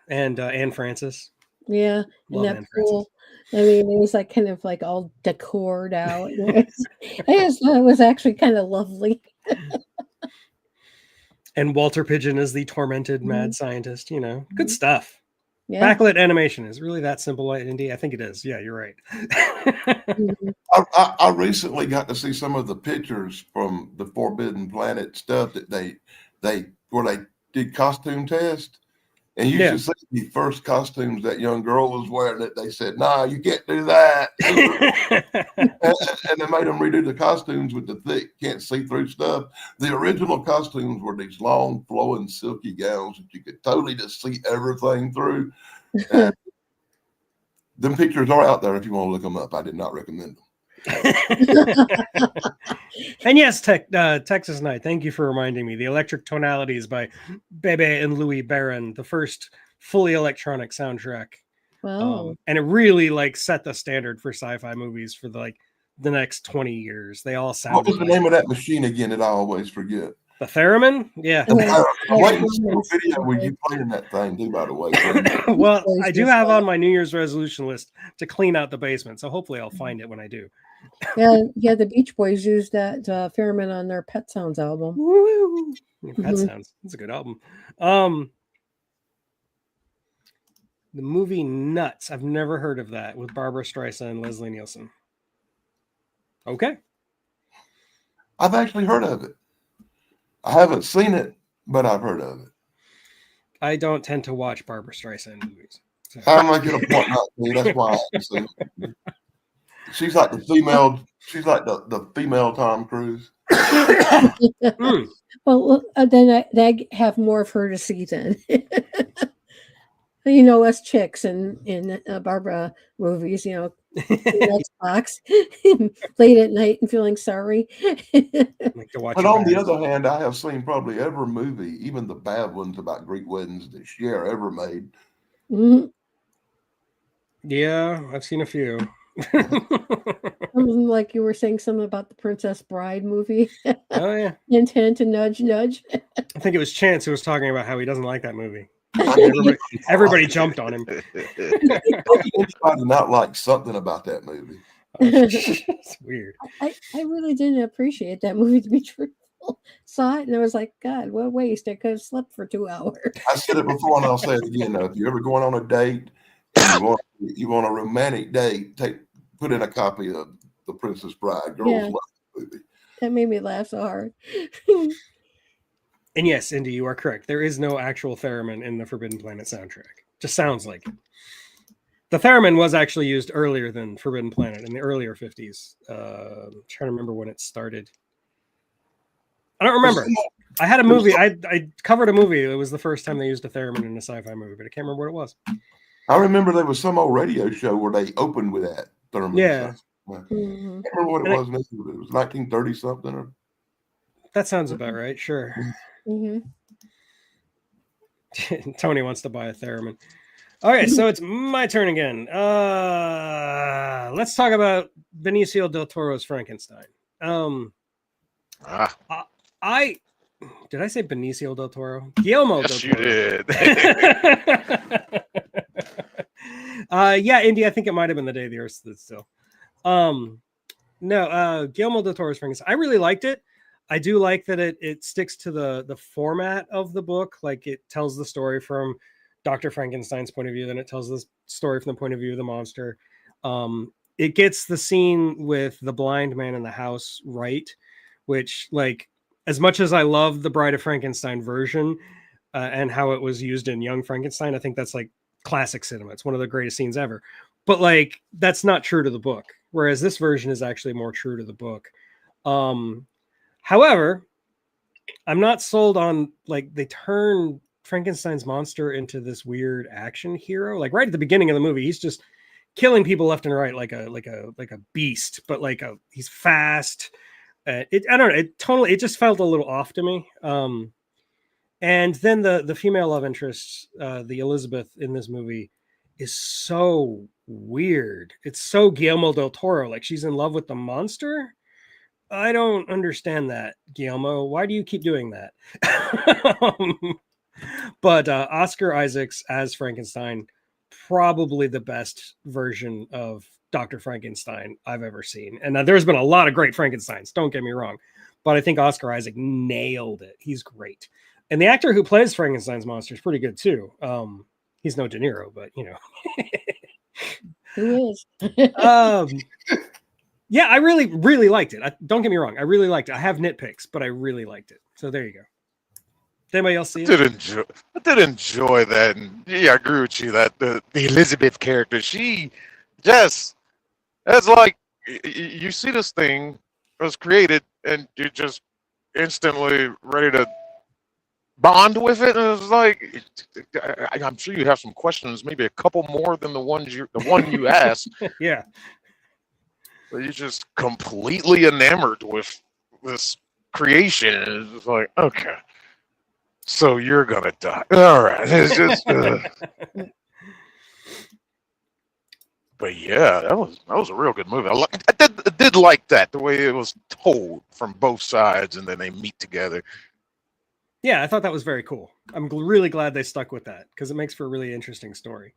And Anne Francis. Yeah, and Love that Anne Francis. pool. I mean, it was like kind of like all decored out. I just thought it was actually kind of lovely. And Walter Pigeon is the tormented Mhm, mad scientist. Good mhm. stuff. Yeah. Backlit animation is really that simple, Indy. I think it is. Yeah, you're right. Mhm, I recently got to see some of the pictures from the Forbidden Planet stuff that they where they did costume test, and you Yeah. should see the first costumes that young girl was wearing. That they said, "Nah, you can't do that," and they made them redo the costumes with the thick, can't see through stuff. The original costumes were these long, flowing, silky gowns that you could totally just see everything through. And them pictures are out there if you want to look them up. I did not recommend them. And yes, Texas Night. Thank you for reminding me. The Electric Tonalities by Bebe and Louis Barron, the first fully electronic soundtrack. Wow. And it really like set the standard for sci-fi movies for the next 20 years. They all What sounded was the like name of that machine again that I always forget? the theremin. Yeah. The Uh-huh. I'm Like waiting to see a Norman video with Stewart. you playing that thing too, by the way. So you, Beach Well, Boys I do used have on that. my New Year's resolution list to clean out the basement, so hopefully I'll find it when I do. Yeah, yeah, the Beach Boys used that Fairman on their Pet Sounds album. Woo! Pet Mhm. Sounds. That's a good album. Um, the movie Nuts. I've never heard of that with Barbara Streisand and Leslie Nielsen. Okay. I've actually heard of it. I haven't seen it, but I've heard of it. I don't tend to watch Barbara Streisand movies. I make it a point not to. That's why I haven't seen it. She's like the female. She's like the female Tom Cruise. Mm. Well, then I have more of her to see then. You know, us chicks in Barbara movies, you know, the Xbox late at night and feeling sorry. Like to watch But it on the back. other hand, I have seen probably every movie, even the bad ones about Greek weddings that Cher ever made. Mhm. Yeah, I've seen a few. Something like you were saying something about the Princess Bride movie. Oh yeah, Intent to nudge, nudge. I think it was Chance who was talking about how he doesn't like that movie. I Everybody jumped on him. Anybody not like something about that movie? It's weird. I really didn't appreciate that movie, to be truthful. Saw it and I was like, God, what a waste. I could have slept for 2 hours. I said it before and I'll say it again. If you're ever going on a date and you want a romantic date, put in a copy of The Princess Bride. Girls Yeah. love the movie. That made me laugh so hard. And yes, Indy, you are correct. There is no actual theremin in the Forbidden Planet soundtrack. Just sounds like it. The theremin was actually used earlier than Forbidden Planet in the earlier 50s. I'm trying to remember when it started. I don't remember. I had a movie. I covered a movie. It was the first time they used a theremin in a sci-fi movie, but I can't remember what it was. I remember there was some old radio show where they opened with that theremin. Yeah. I can't Mhm. remember what it was. It was 1930 something. Or... That sounds about right. Sure. Mhm. Tony wants to buy a theremin. Okay, so it's my turn again. Let's talk about Benicio del Toro's Frankenstein. I did I say Benicio del Toro? Guillermo Yes, del you Toro. did. Yeah, Indy, I think it might have been The Day the Earth Stood Still. No, Guillermo del Toro's Frankenstein. I really liked it. I do like that it sticks to the format of the book. Like it tells the story from Dr. Frankenstein's point of view, then it tells the story from the point of view of the monster. It gets the scene with the blind man in the house right, which, like, as much as I love the Bride of Frankenstein version and how it was used in Young Frankenstein, I think that's like classic cinema. It's one of the greatest scenes ever. But like, that's not true to the book. Whereas this version is actually more true to the book. However, I'm not sold on, like, they turn Frankenstein's monster into this weird action hero. Like right at the beginning of the movie, he's just killing people left and right like a beast, but he's fast. I don't know. It just felt a little off to me. And then the female love interest, the Elizabeth in this movie, is so weird. It's so Guillermo del Toro. Like she's in love with the monster. I don't understand that, Guillermo. Why do you keep doing that? But Oscar Isaacs as Frankenstein, probably the best version of Dr. Frankenstein I've ever seen. And there's been a lot of great Frankensteins, don't get me wrong. But I think Oscar Isaac nailed it. He's great. And the actor who plays Frankenstein's monster is pretty good too. He's no De Niro, but you know. Who is? Yeah, I really, really liked it. Don't get me wrong. I really liked it. I have nitpicks, but I really liked it. So there you go. Did anybody else see it? I did enjoy that. And yeah, I agree with you that the Elizabeth character, she just, it's like you see this thing was created and you're just instantly ready to bond with it. And it's like, I'm sure you have some questions, maybe a couple more than the one you asked. Yeah. But you're just completely enamored with this creation. And it's like, okay, so you're gonna die. All right. It's just but yeah, that was a real good movie. I did like that, the way it was told from both sides and then they meet together. Yeah, I thought that was very cool. I'm really glad they stuck with that because it makes for a really interesting story.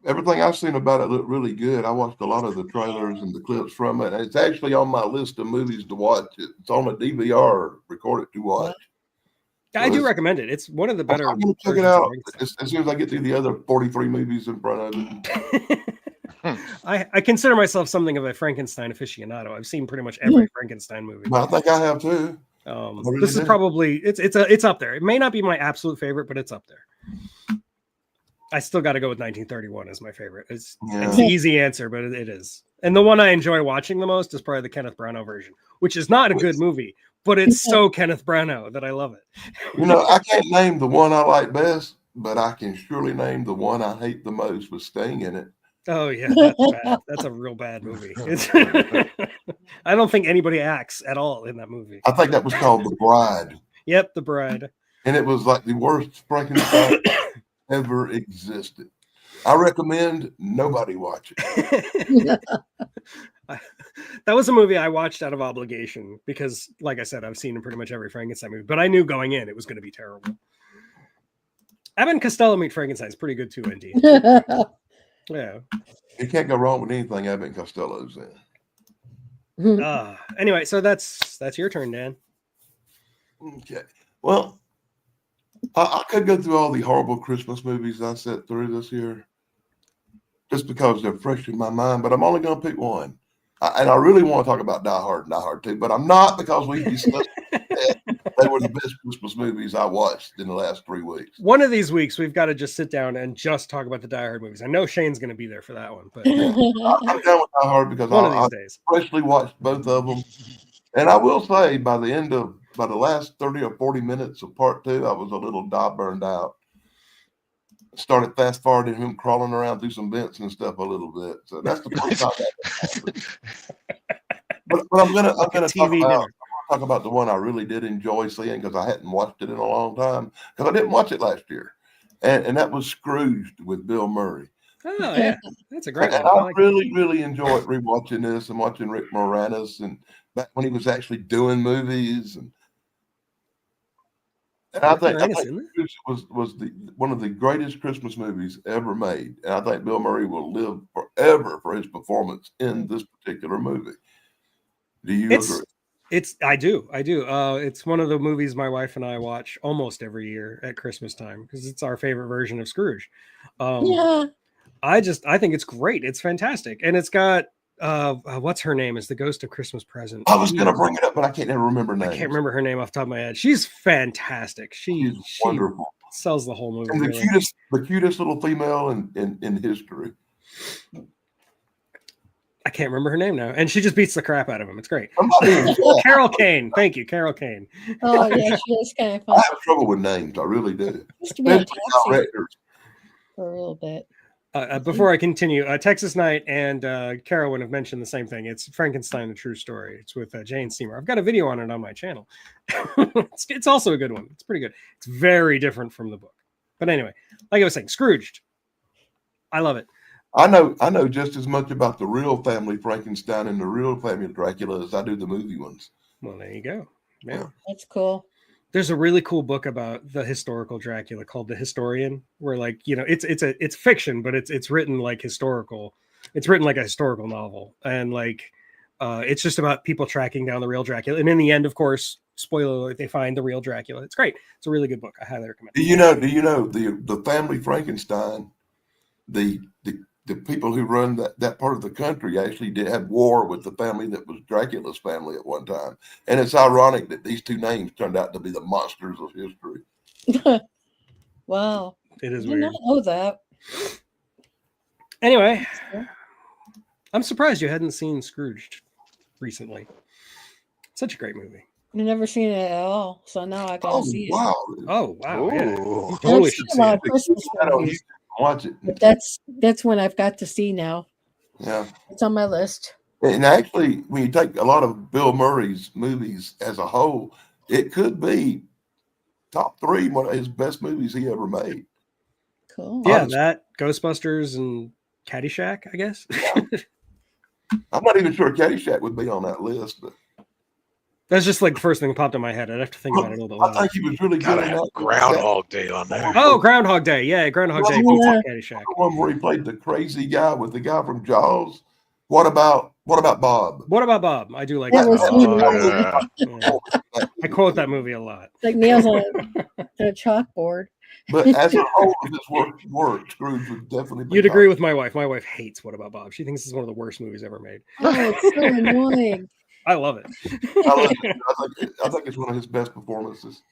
Everything I've seen about it looked really good. I watched a lot of the trailers and the clips from it. It's actually on my list of movies to watch. It's on a DVR recorded to watch. I do recommend it. It's one of the better. I'm going to check it out as soon as I get through the other 43 movies in front of it. I consider myself something of a Frankenstein aficionado. I've seen pretty much every Frankenstein movie. Well, I think I have too. This is probably it's up there. It may not be my absolute favorite, but it's up there. I still got to go with 1931 as my favorite. It's Yeah. the easy answer, but it is. And the one I enjoy watching the most is probably the Kenneth Branagh version, which is not a good movie, but it's so Kenneth Branagh that I love it. You know, I can't name the one I like best, but I can surely name the one I hate the most with Sting in it. Oh yeah, that's bad. That's a real bad movie. I don't think anybody acts at all in that movie. I think that was called The Bride. Yep, The Bride. And it was like the worst Frankenstein ever existed. I recommend nobody watch it. That was a movie I watched out of obligation because, like I said, I've seen pretty much every Frankenstein movie, but I knew going in it was going to be terrible. Abbott and Costello Meet Frankenstein is pretty good too, indeed. Yeah. You can't go wrong with anything Abbott and Costello's in. Anyway, so that's your turn, Dan. Okay. Well, I could go through all the horrible Christmas movies I sat through this year just because they're fresh in my mind, but I'm only going to pick one. And I really want to talk about Die Hard and Die Hard 2, but I'm not because we discussed that they were the best Christmas movies I watched in the last 3 weeks. One of these weeks, we've got to just sit down and just talk about the Die Hard movies. I know Shane's going to be there for that one, but Yeah. I'm down with Die Hard because one of these days. freshly watched both of them. And I will say, by the last 30 or 40 minutes of part 2, I was a little burned out. Started fast forwarding him crawling around through some vents and stuff a little bit. So that's the first time that happened. But I'm gonna talk about the one I really did enjoy seeing because I hadn't watched it in a long time because I didn't watch it last year, and that was Scrooged with Bill Murray. Oh yeah, that's a great And one. I really enjoyed rewatching this and watching Rick Moranis and back when he was actually doing movies and I think Scrooge was one of the greatest Christmas movies ever made, and I think Bill Murray will live forever for his performance in this particular movie. Do you agree? I do. It's one of the movies my wife and I watch almost every year at Christmas time because it's our favorite version of Scrooge. Yeah. I think it's great. It's fantastic, and it's got what's her name? Is the Ghost of Christmas Present? I was gonna bring it up, but I can't ever remember her name. I can't remember her name off the top of my head. She's fantastic. She's wonderful. Sells the whole movie. And the cutest little female in history. I can't remember her name now, and she just beats the crap out of him. It's great. Carol Kane. Thank you, Carol Kane. Oh yeah, she is kind of fun. I have trouble with names. I really do. Used to be on Taxi for a little bit. Before I continue, Texas Night and Carolyn have mentioned the same thing. It's Frankenstein: A True Story. It's with Jane Seymour. I've got a video on it on my channel. It's also a good one. It's pretty good. It's very different from the book. But anyway, like I was saying, Scrooged. I love it. I know just as much about the real family Frankenstein and the real family Dracula as I do the movie ones. Well, there you go. Yeah. That's cool. There's a really cool book about the historical Dracula called The Historian, where it's fiction, but it's written like historical. It's written like a historical novel, and it's just about people tracking down the real Dracula. And in the end, of course, spoiler alert, they find the real Dracula. It's great. It's a really good book. I highly recommend it. Do you know the family Frankenstein, the people who run that part of the country actually did have war with the family that was Dracula's family at one time. And it's ironic that these two names turned out to be the monsters of history. Wow. It is I did weird. not know that. Anyway, I'm surprised you hadn't seen Scrooged recently. Such a great movie. I've never seen it at all, so now I gotta see it. Wow. Oh wow. Yeah. Ooh. Totally I've should seen see a lot it. of Christmas movies, Watch it. but that's one I've got to see now. Yeah. It's on my list. And actually, when you take a lot of Bill Murray's movies as a whole, it could be top 3, one of his best movies he ever made. Cool. Yeah, that Ghostbusters and Caddyshack, I guess. I'm not even sure Caddyshack would be on that list, but That's just like the first thing that popped in my head. I'd have to think about it a little bit. I think he was really good Gotta in have that. Groundhog Day on there. Oh, Groundhog Day. Yeah, Groundhog Day beats out Caddyshack. The one where he played the crazy guy with the guy from Jaws. What about Bob? What about Bob? I do like That that. was Oh, Yeah. I quote that movie a lot. Like nails on the chalkboard. But as a whole, of this work, Scrooge would definitely be You'd top. agree with my wife. My wife hates What About Bob. She thinks it's one of the worst movies ever made. Oh, it's so annoying. I love it. I think it's one of his best performances.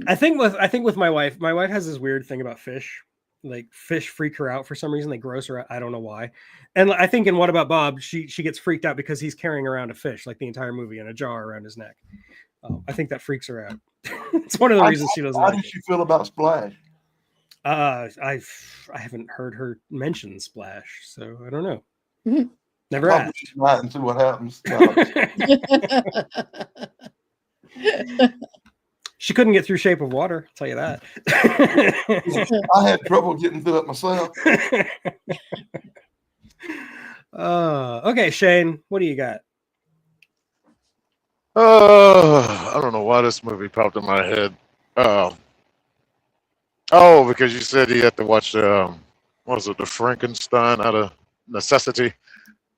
I think with my wife has this weird thing about fish. Like fish freak her out for some reason. They gross her out. I don't know why. And I think in What About Bob, she gets freaked out because he's carrying around a fish like the entire movie in a jar around his neck. I think that freaks her out. It's one of the reasons she doesn't How like does it. she feel about Splash? I haven't heard her mention Splash, so I don't know. Mhm. Never Probably asked. should try it and see what happens. No. She couldn't get through Shape of Water, I'll tell you that. I had trouble getting through it myself. Okay, Shane, what do you got? I don't know why this movie popped in my head. Because you said you had to watch what was it, the Frankenstein out of necessity?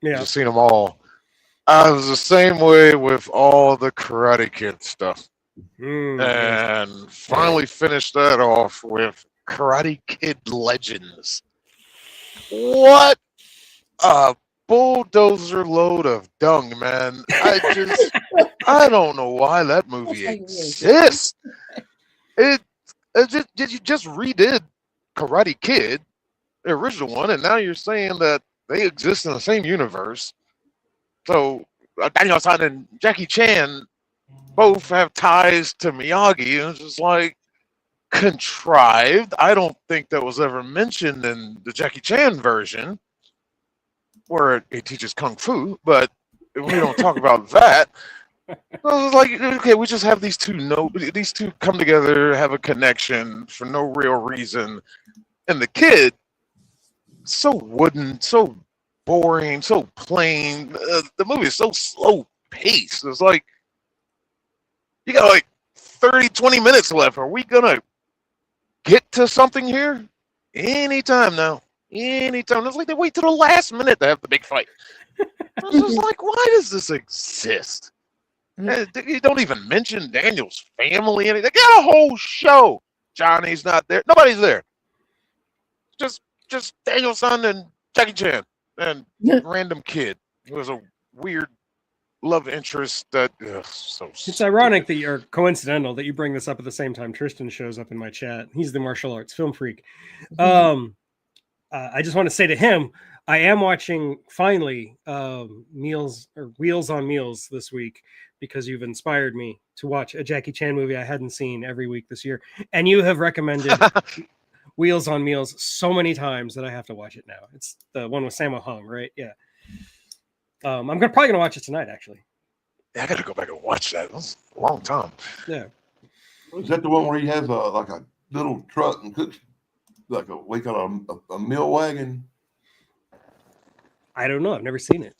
Yeah. You've seen them all. I was the same way with all the Karate Kid stuff. And finally finished that off with Karate Kid Legends. What a bulldozer load of dung, man. I don't know why that movie exists. You just redid Karate Kid, the original one, and now you're saying that they exist in the same universe. So Daniel-san and Jackie Chan both have ties to Miyagi, and it's just like contrived. I don't think that was ever mentioned in the Jackie Chan version, where he teaches kung fu, but we don't talk about that. I was like, okay, we just have these two come together, have a connection for no real reason, and the kid, so wooden, so boring, so plain. The movie is so slow paced. It's like you got like 20 minutes left. Are we gonna get to something here? Anytime now. Anytime. It's like they wait to the last minute to have the big fight. I was just like, why does this exist? You don't even mention Daniel's family. They got a whole show. Johnny's not there. Nobody's there. Just Daniel-san and Jackie Chan and random kid who was a weird love interest that it's ironic that you're coincidental that you bring this up at the same time Tristan shows up in my chat. He's the martial arts film freak. I just want to say to him, I am watching finally Wheels on Meals this week because you've inspired me to watch a Jackie Chan movie I hadn't seen every week this year, and you have recommended Wheels on Meals so many times that I have to watch it now. It's the one with Sammo Hung, right? Yeah. I'm probably gonna watch it tonight, actually. Yeah, I gotta go back and watch that. It was a long time. Yeah. Is that the one where he has like a little truck and cooks like we call it a mill wagon? I don't know. I've never seen it.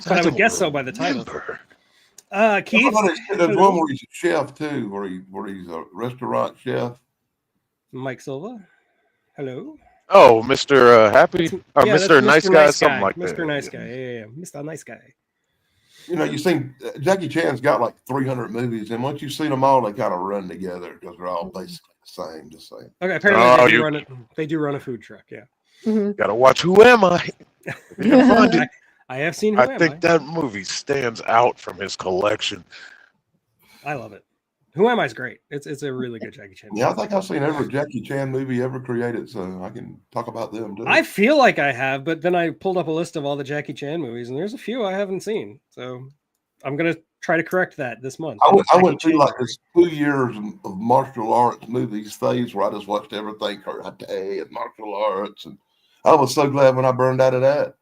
But I would guess so by the title. Keith, there's one where he's a chef too, where he's a restaurant chef. Mike Silva. Hello. Oh, Mr. Happy or Yeah, Mr. that's Nice Guy, something like that. Mr. Nice Guy. Yeah. Mr. Nice Guy. You know, you seen Jackie Chan's got like 300 movies, and once you've seen them all, they kind of run together because they're all basically the same. Okay, apparently they do run a food truck. Yeah. Mhm. Gotta watch Who Am I? If you can find it. I have seen. I think that movie stands out from his collection. I love it. Who Am I is great. It's a really good Jackie Chan movie. Yeah, I think I've seen every Jackie Chan movie ever created, so I can talk about them too. I feel like I have, but then I pulled up a list of all the Jackie Chan movies, and there's a few I haven't seen. So I'm gonna try to correct that this month. I went through like this 2 years of martial arts movies phase where I just watched everything karate and martial arts, and I was so glad when I burned out of that.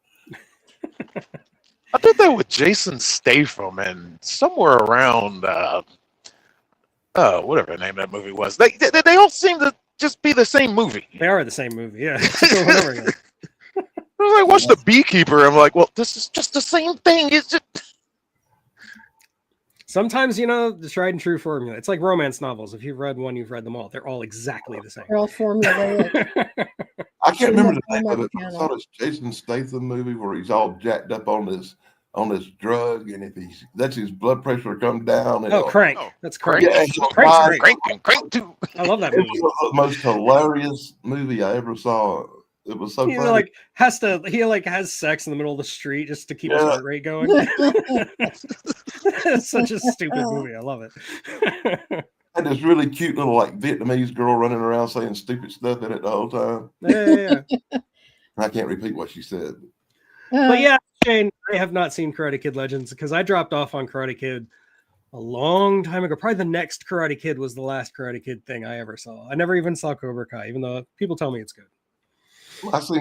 I did that with Jason Statham, and somewhere around whatever the name of that movie was, they all seem to just be the same movie. They are the same movie, yeah. I watched The Beekeeper. I'm like, well, this is just the same thing. It's just sometimes, the tried and true formula. It's like romance novels. If you've read one, you've read them all. They're all exactly the same. They're all formulaic. I can't remember the name of it. I saw this Jason Statham movie where he's all jacked up on this drug, and if that's his blood pressure come down. And Crank. That's Crank. Yeah, Crank too. I love that movie. It was the most hilarious movie I ever saw. It was so funny. He has sex in the middle of the street just to keep his heart rate going. It's such a stupid movie. I love it. And this really cute little like Vietnamese girl running around saying stupid stuff in it the whole time. Yeah. I can't repeat what she said. But yeah, Shane, I have not seen Karate Kid Legends because I dropped off on Karate Kid a long time ago. Probably the next Karate Kid was the last Karate Kid thing I ever saw. I never even saw Cobra Kai, even though people tell me it's good. I've seen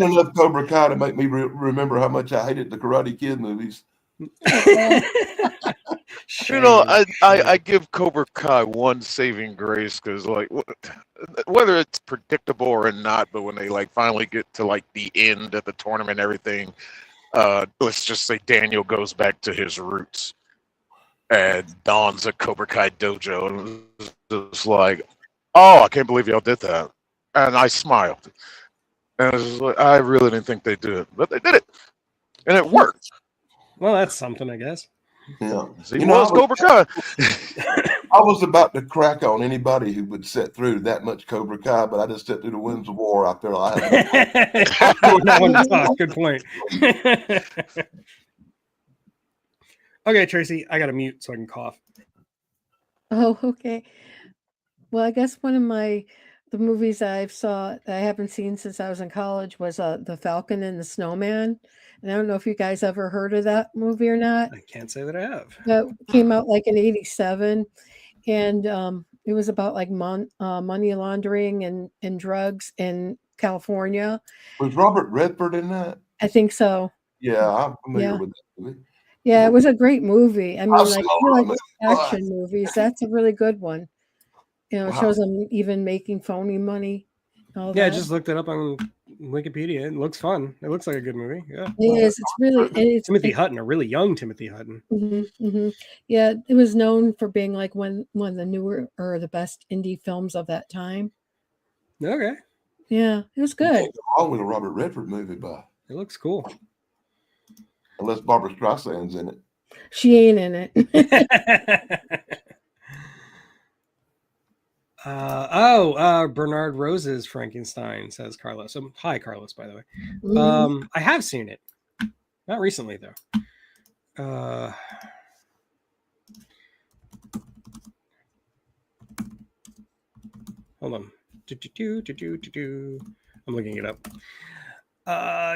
enough Cobra Kai to make me remember how much I hated the Karate Kid movies. You know, I give Cobra Kai one saving grace because, like, whether it's predictable or not, but when they like finally get to like the end of the tournament and everything, let's just say Daniel goes back to his roots and dons a Cobra Kai dojo, and it's just like, oh, I can't believe y'all did that, and I smiled, and it was just like, I really didn't think they'd do it, but they did it, and it worked. Well, that's something, I guess. Yeah, See, Cobra Kai. I was about to crack on anybody who would sit through that much Cobra Kai, but I just sit through the Winds of War. I feel I have not one to talk. Good point. Okay, Tracy, I got to mute so I can cough. Oh, okay. Well, I guess one of the movies I haven't seen since I was in college was The Falcon and the Snowman. And I don't know if you guys ever heard of that movie or not. I can't say that I have. That came out like in '87, and it was about like money laundering and drugs in California. Was Robert Redford in that? I think so. Yeah, I'm familiar with that movie. Yeah, it was a great movie. I mean, like, you like action movies. That's a really good one. You know, it shows them even making phony money. Yeah, that. I just looked it up on Wikipedia. It looks fun. It looks like a good movie. Yeah, it is. It's really Timothy Hutton, a really young Timothy Hutton. Yeah, it was known for being like one of the newer or the best indie films of that time. Okay. Yeah, it was good. What's wrong with a Robert Redford movie, but it looks cool. Unless Barbara Streisand's in it. She ain't in it. Bernard Rose's Frankenstein, says Carlos. Hi, Carlos, by the way. I have seen it. Not recently, though. Hold on. I'm looking it up. Yeah,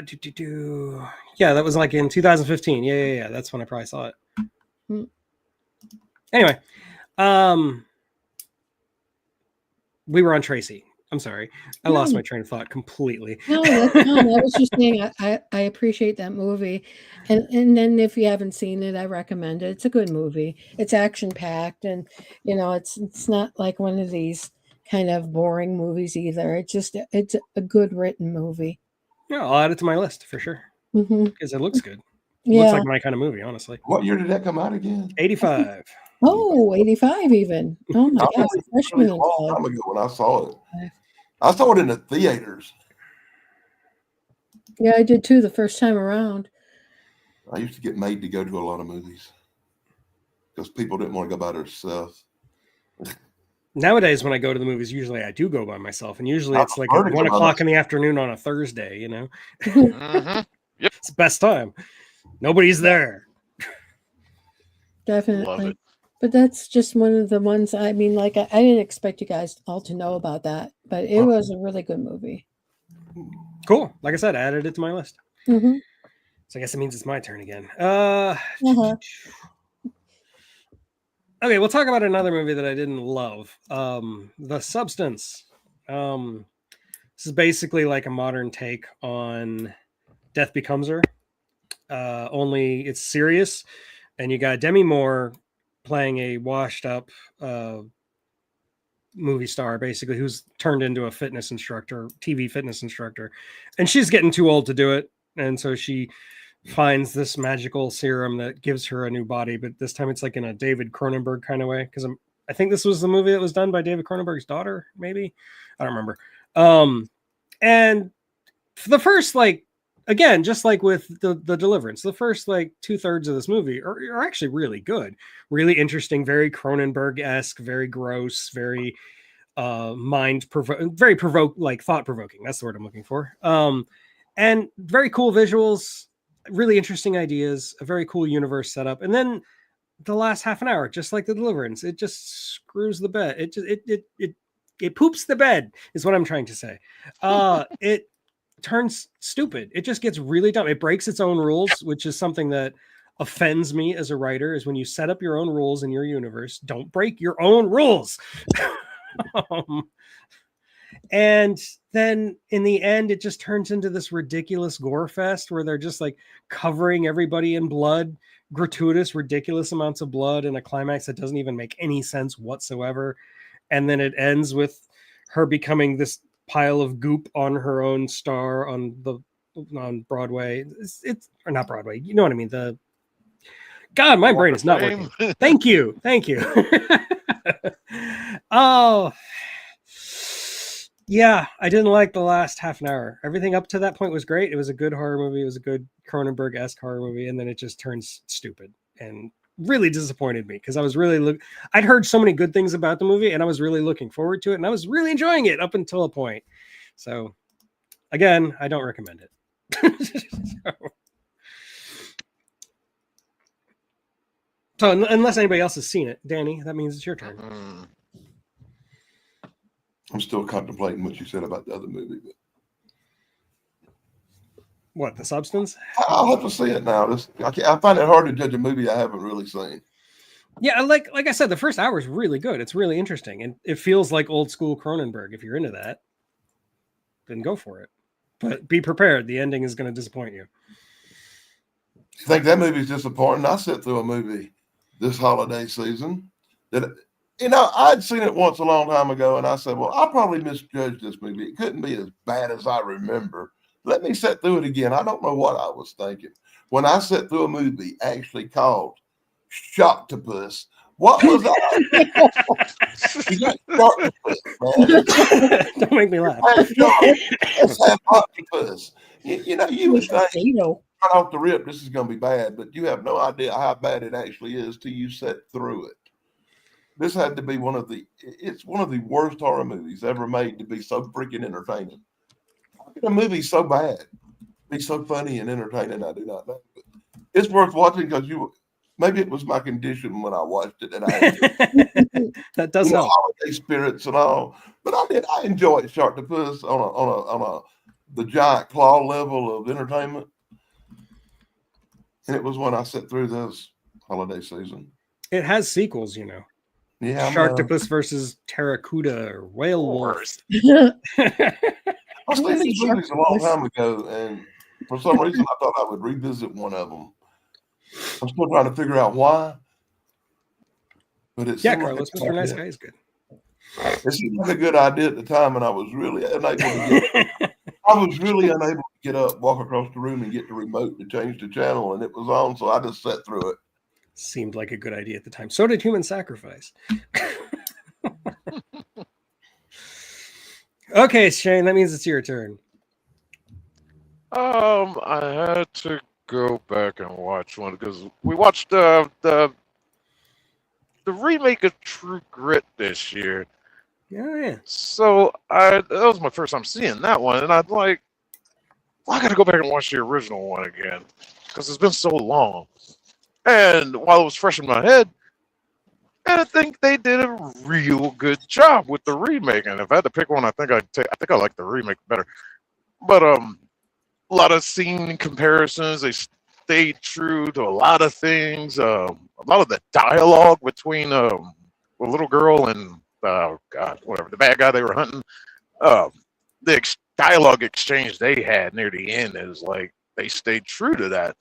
that was like in 2015. Yeah. That's when I probably saw it. Anyway, we were on Tracy. I'm sorry. I lost my train of thought completely. No, that's fine. I was just saying I appreciate that movie. And then if you haven't seen it, I recommend it. It's a good movie. It's action-packed, and you know, it's not like one of these kind of boring movies either. It's a good written movie. Yeah, I'll add it to my list for sure. Because it looks good. It looks like my kind of movie, honestly. What year did that come out again? 85. Oh, 85 even. Oh my gosh, freshman a long time ago when I saw it. I saw it in the theaters. Yeah, I did too the first time around. I used to get made to go to a lot of movies because people didn't want to go by themselves. Nowadays, when I go to the movies, usually I do go by myself, and usually it's like at 1 o'clock in the afternoon on a Thursday. You know, Yep. It's the best time. Nobody's there. Definitely. But that's just one of the ones. I mean, like I didn't expect you guys all to know about that, but it was a really good movie. Cool. Like I said, I added it to my list. So I guess it means it's my turn again. Okay, we'll talk about another movie that I didn't love. The Substance. This is basically like a modern take on Death Becomes Her. Only it's serious, and you got Demi Moore playing a washed up movie star, basically, who's turned into a fitness instructor, TV fitness instructor, and she's getting too old to do it, and so she finds this magical serum that gives her a new body, but this time it's like in a David Cronenberg kind of way, because I think this was the movie that was done by David Cronenberg's daughter, maybe, I don't remember. And for the first, like, again, just like with the Deliverance, the first like 2/3 of this movie are actually really good, really interesting, very Cronenberg-esque, very gross, very thought-provoking. That's the word I'm looking for. And very cool visuals. really interesting ideas, a very cool universe setup, and then the last half an hour, just like the Deliverance, it just screws the bed. It poops the bed, is what I'm trying to say. It turns stupid. It just gets really dumb. It breaks its own rules, which is something that offends me as a writer. Is when you set up your own rules in your universe, don't break your own rules. um, and then in the end, it just turns into this ridiculous gore fest where they're just like covering everybody in blood, gratuitous, ridiculous amounts of blood in a climax that doesn't even make any sense whatsoever. And then it ends with her becoming this pile of goop on her own star on Broadway. It's or not Broadway. You know what I mean? God, my brain is not working. Thank you. Oh, yeah, I didn't like the last half an hour. Everything up to that point was great. It was a good horror movie. It was a good Cronenberg-esque horror movie, and then it just turns stupid and really disappointed me because I was really I'd heard so many good things about the movie, and I was really looking forward to it, and I was really enjoying it up until a point. So, again, I don't recommend it. So unless anybody else has seen it, Danny, that means it's your turn. Mm. I'm still contemplating what you said about the other movie. But What, The Substance? I'll have to see it now. I find it hard to judge a movie I haven't really seen. Yeah, like I said, the first hour is really good. It's really interesting, and it feels like old school Cronenberg. If you're into that, then go for it. But be prepared. The ending is going to disappoint you. You think that movie's disappointing? I sat through a movie this holiday season that, I'd seen it once a long time ago, and I said, well, I probably misjudged this movie. It couldn't be as bad as I remember. Let me sit through it again. I don't know what I was thinking. When I sat through a movie actually called Shocktopus, what was that? You got Shocktopus, man. Don't make me laugh. Let's have Octopus. You would think right off the rip, this is going to be bad, but you have no idea how bad it actually is till you sit through it. This had to be it's one of the worst horror movies ever made to be so freaking entertaining. How can a movie so bad be so funny and entertaining? I do not know. But it's worth watching because maybe it was my condition when I watched it, and that does help. Holiday spirits and all. But I enjoyed Sharktopus on the giant claw level of entertainment, and it was when I sat through this holiday season. It has sequels, Yeah, Sharktopus versus Terracuda or Whale Wolf. I seen these movies a long time ago, and for some reason I thought I would revisit one of them. I'm still trying to figure out why. But Carlos, Mr. Nice Guy is good. It seemed like a good idea at the time, and I was really unable to get up, walk across the room, and get the remote to change the channel, and it was on, so I just sat through it. Seemed like a good idea at the time. So did Human Sacrifice. Okay, Shane, that means it's your turn. I had to go back and watch one because we watched the remake of True Grit this year. Yeah. So that was my first time seeing that one, and I'm like, well, I got to go back and watch the original one again because it's been so long. And while it was fresh in my head, and I think they did a real good job with the remake. And if I had to pick one, I think I like the remake better. But a lot of scene comparisons. They stayed true to a lot of things. A lot of the dialogue between a little girl and whatever the bad guy they were hunting. The dialogue exchange they had near the end is like they stayed true to that.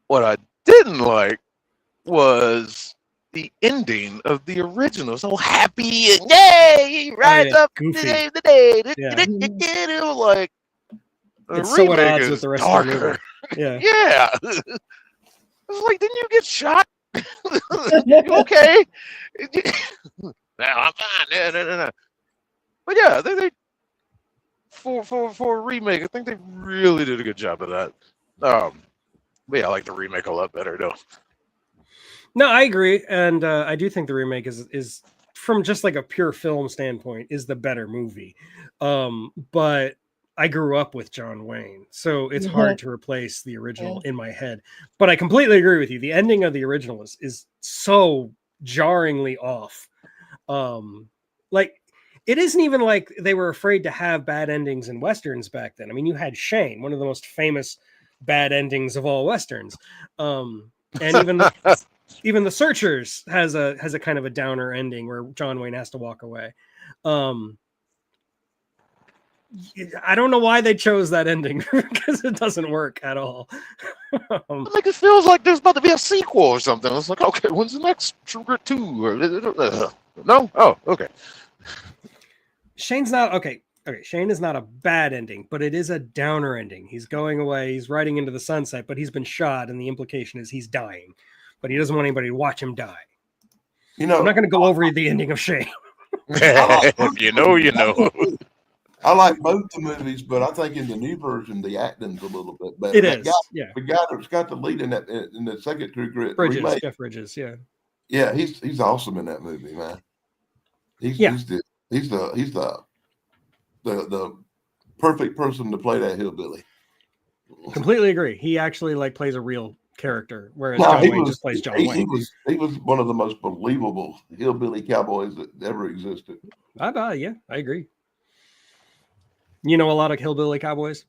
What I didn't like was the ending of the original. So happy and yay, rise up goofy. the day. Yeah. Like it's so at odds with the rest of the movie. Yeah. Yeah. It's like, didn't you get shot? You okay? No, I'm fine. No. But yeah, they for a remake, I think they really did a good job of that. But yeah, I like the remake a lot better though. No, I agree, and I do think the remake is from just like a pure film standpoint is the better movie. But I grew up with John Wayne, so it's Yeah. hard to replace the original in my head. But I completely agree with you. The ending of the original is so jarringly off. Like it isn't even like they were afraid to have bad endings in westerns back then. I mean, you had Shane, one of the most famous bad endings of all westerns, and even the Searchers has a kind of a downer ending where John Wayne has to walk away. I don't know why they chose that ending because it doesn't work at all. Like it feels like there's about to be a sequel or something. It's like, okay, when's the next Sugar 2? No? Oh, okay. Shane's not okay. Okay, Shane is not a bad ending, but it is a downer ending. He's going away, he's riding into the sunset, but he's been shot, and the implication is he's dying. But he doesn't want anybody to watch him die. You know, I'm not going to go over the ending of Shane. If you know, you know. I like both the movies, but I think in the new version the acting's a little bit better. It That is, guy, yeah. the guy that's got the lead in the second True Grit Bridges, remake, Jeff Bridges, yeah. yeah, he's awesome in that movie, man. He's the perfect person to play that hillbilly. Completely agree. He actually like plays a real character, whereas John Wayne just plays John Wayne. He was one of the most believable hillbilly cowboys that ever existed. Yeah, I agree. You know a lot of hillbilly cowboys?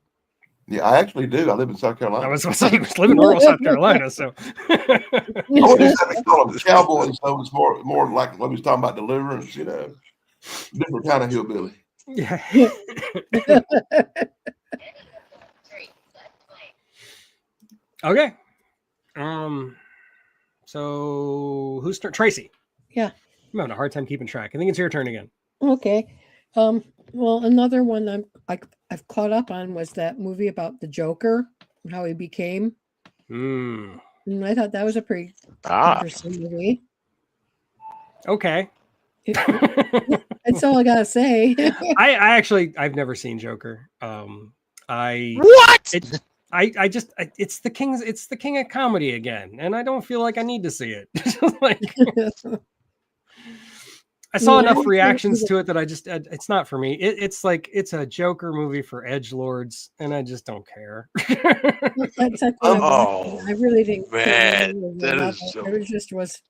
Yeah, I actually do. I live in South Carolina. I was going to say he was living in rural South Carolina, so. I wouldn't have to call them cowboys, though. It's more like when we was talking about Deliverance, you know, different kind of hillbilly. Yeah. Okay. So who's turn? Tracy. Yeah. I'm having a hard time keeping track. I think it's your turn again. Okay. Well, another one I've caught up on was that movie about the Joker and how he became. And I thought that was a pretty interesting movie. Okay. That's all I gotta say. I've never seen Joker. It's the king of comedy again, and I don't feel like I need to see it. Like, I saw enough reactions to it that it's not for me. It's like it's a Joker movie for edgelords, and I just don't care. That's like I really didn't care. It was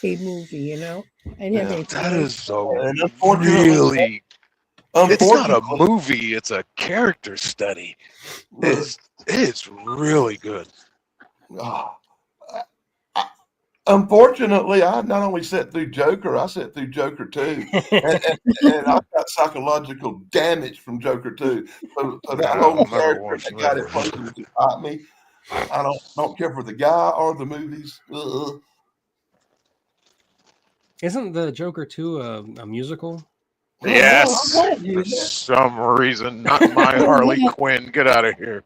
a movie, you know. And yeah, that is so really. It's not a movie; it's a character study. It's really good. Unfortunately, I not only sat through Joker, I sat through Joker 2. And I got psychological damage from Joker 2. So that whole character that got it places to fight me. I don't care for the guy or the movies. Isn't the Joker 2 a musical? Yes, for some reason, not my Harley Quinn. Get out of here.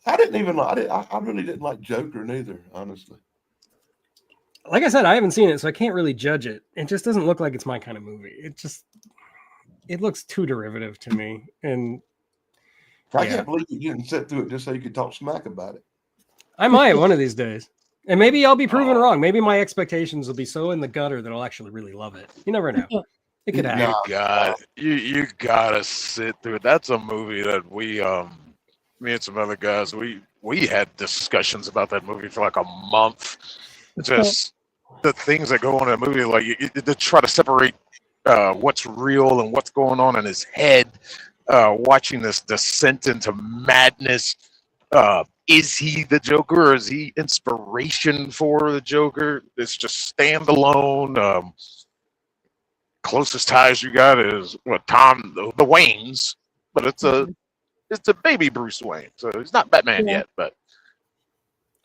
I really didn't like Joker neither, honestly. Like I said, I haven't seen it, so I can't really judge it. It just doesn't look like it's my kind of movie. It looks too derivative to me. And I can't believe you didn't sit through it just so you could talk smack about it. I might one of these days. And maybe I'll be proven wrong. Maybe my expectations will be so in the gutter that I'll actually really love it. You never know. It could happen. You gotta sit through it. That's a movie that we me and some other guys, we had discussions about that movie for like a month. Just the things that go on in a movie, like to try to separate what's real and what's going on in his head. Watching this descent into madness. Is he the Joker, or is he inspiration for the Joker? It's just standalone. Closest ties you got is Tom the Waynes, but it's a baby Bruce Wayne, so he's not Batman yet. But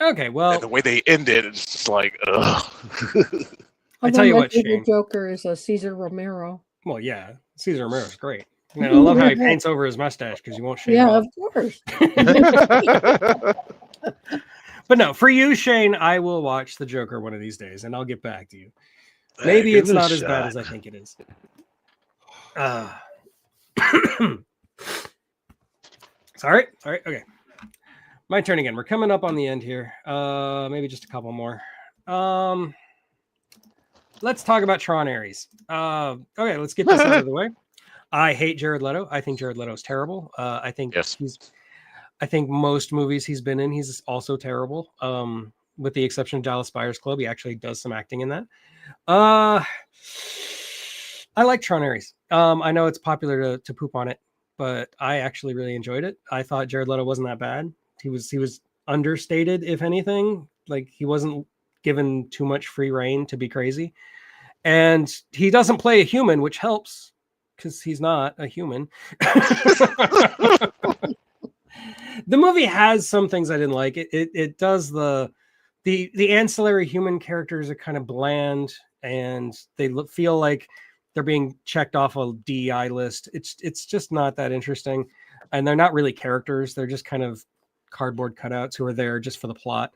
okay, well, the way they ended, it's just like, ugh. I tell you what, Shane. The Joker is a Cesar Romero. Well, yeah, Cesar Romero's great. I love how he paints over his mustache because you won't shave. Yeah, off. of course. But no, for you, Shane, I will watch the Joker one of these days, and I'll get back to you. Maybe it's not as bad as I think it is. Sorry. Okay. My turn again. We're coming up on the end here. Maybe just a couple more. Let's talk about Tron Ares. Okay, let's get this out of the way. I hate Jared Leto. I think Jared Leto is terrible. I think Yes. I think most movies he's been in, he's also terrible. With the exception of Dallas Buyers Club, he actually does some acting in that. I like Tron Ares. I know it's popular to poop on it, but I actually really enjoyed it. I thought Jared Leto wasn't that bad. He was understated, if anything. Like he wasn't given too much free reign to be crazy. And he doesn't play a human, which helps because he's not a human. The movie has some things I didn't like. It does the ancillary human characters are kind of bland and they feel like they're being checked off a DEI list. It's just not that interesting, and they're not really characters. They're just kind of cardboard cutouts who are there just for the plot.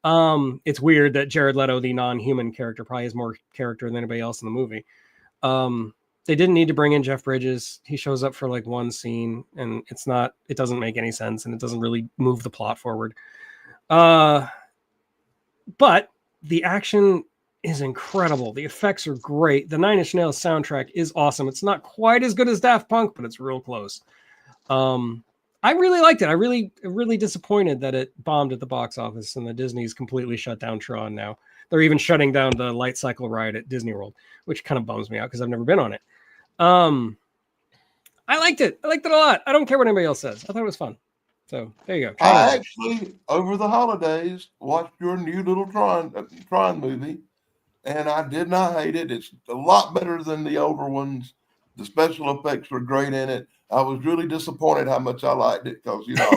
It's weird that Jared Leto, the non-human character, probably has more character than anybody else in the movie. They didn't need to bring in Jeff Bridges. He shows up for like one scene and it doesn't make any sense and it doesn't really move the plot forward. But the action is incredible. The effects are great. The Nine Inch Nails soundtrack is awesome. It's not quite as good as Daft Punk, but it's real close. I really liked it. I really disappointed that it bombed at the box office and the Disney's completely shut down Tron now. They're even shutting down the Light Cycle ride at Disney World, which kind of bums me out because I've never been on it. I liked it. I liked it a lot. I don't care what anybody else says. I thought it was fun. So there you go. I actually, over the holidays, watched your new little Tron movie, and I did not hate it. It's a lot better than the older ones. The special effects were great in it. I was really disappointed how much I liked it because, you know,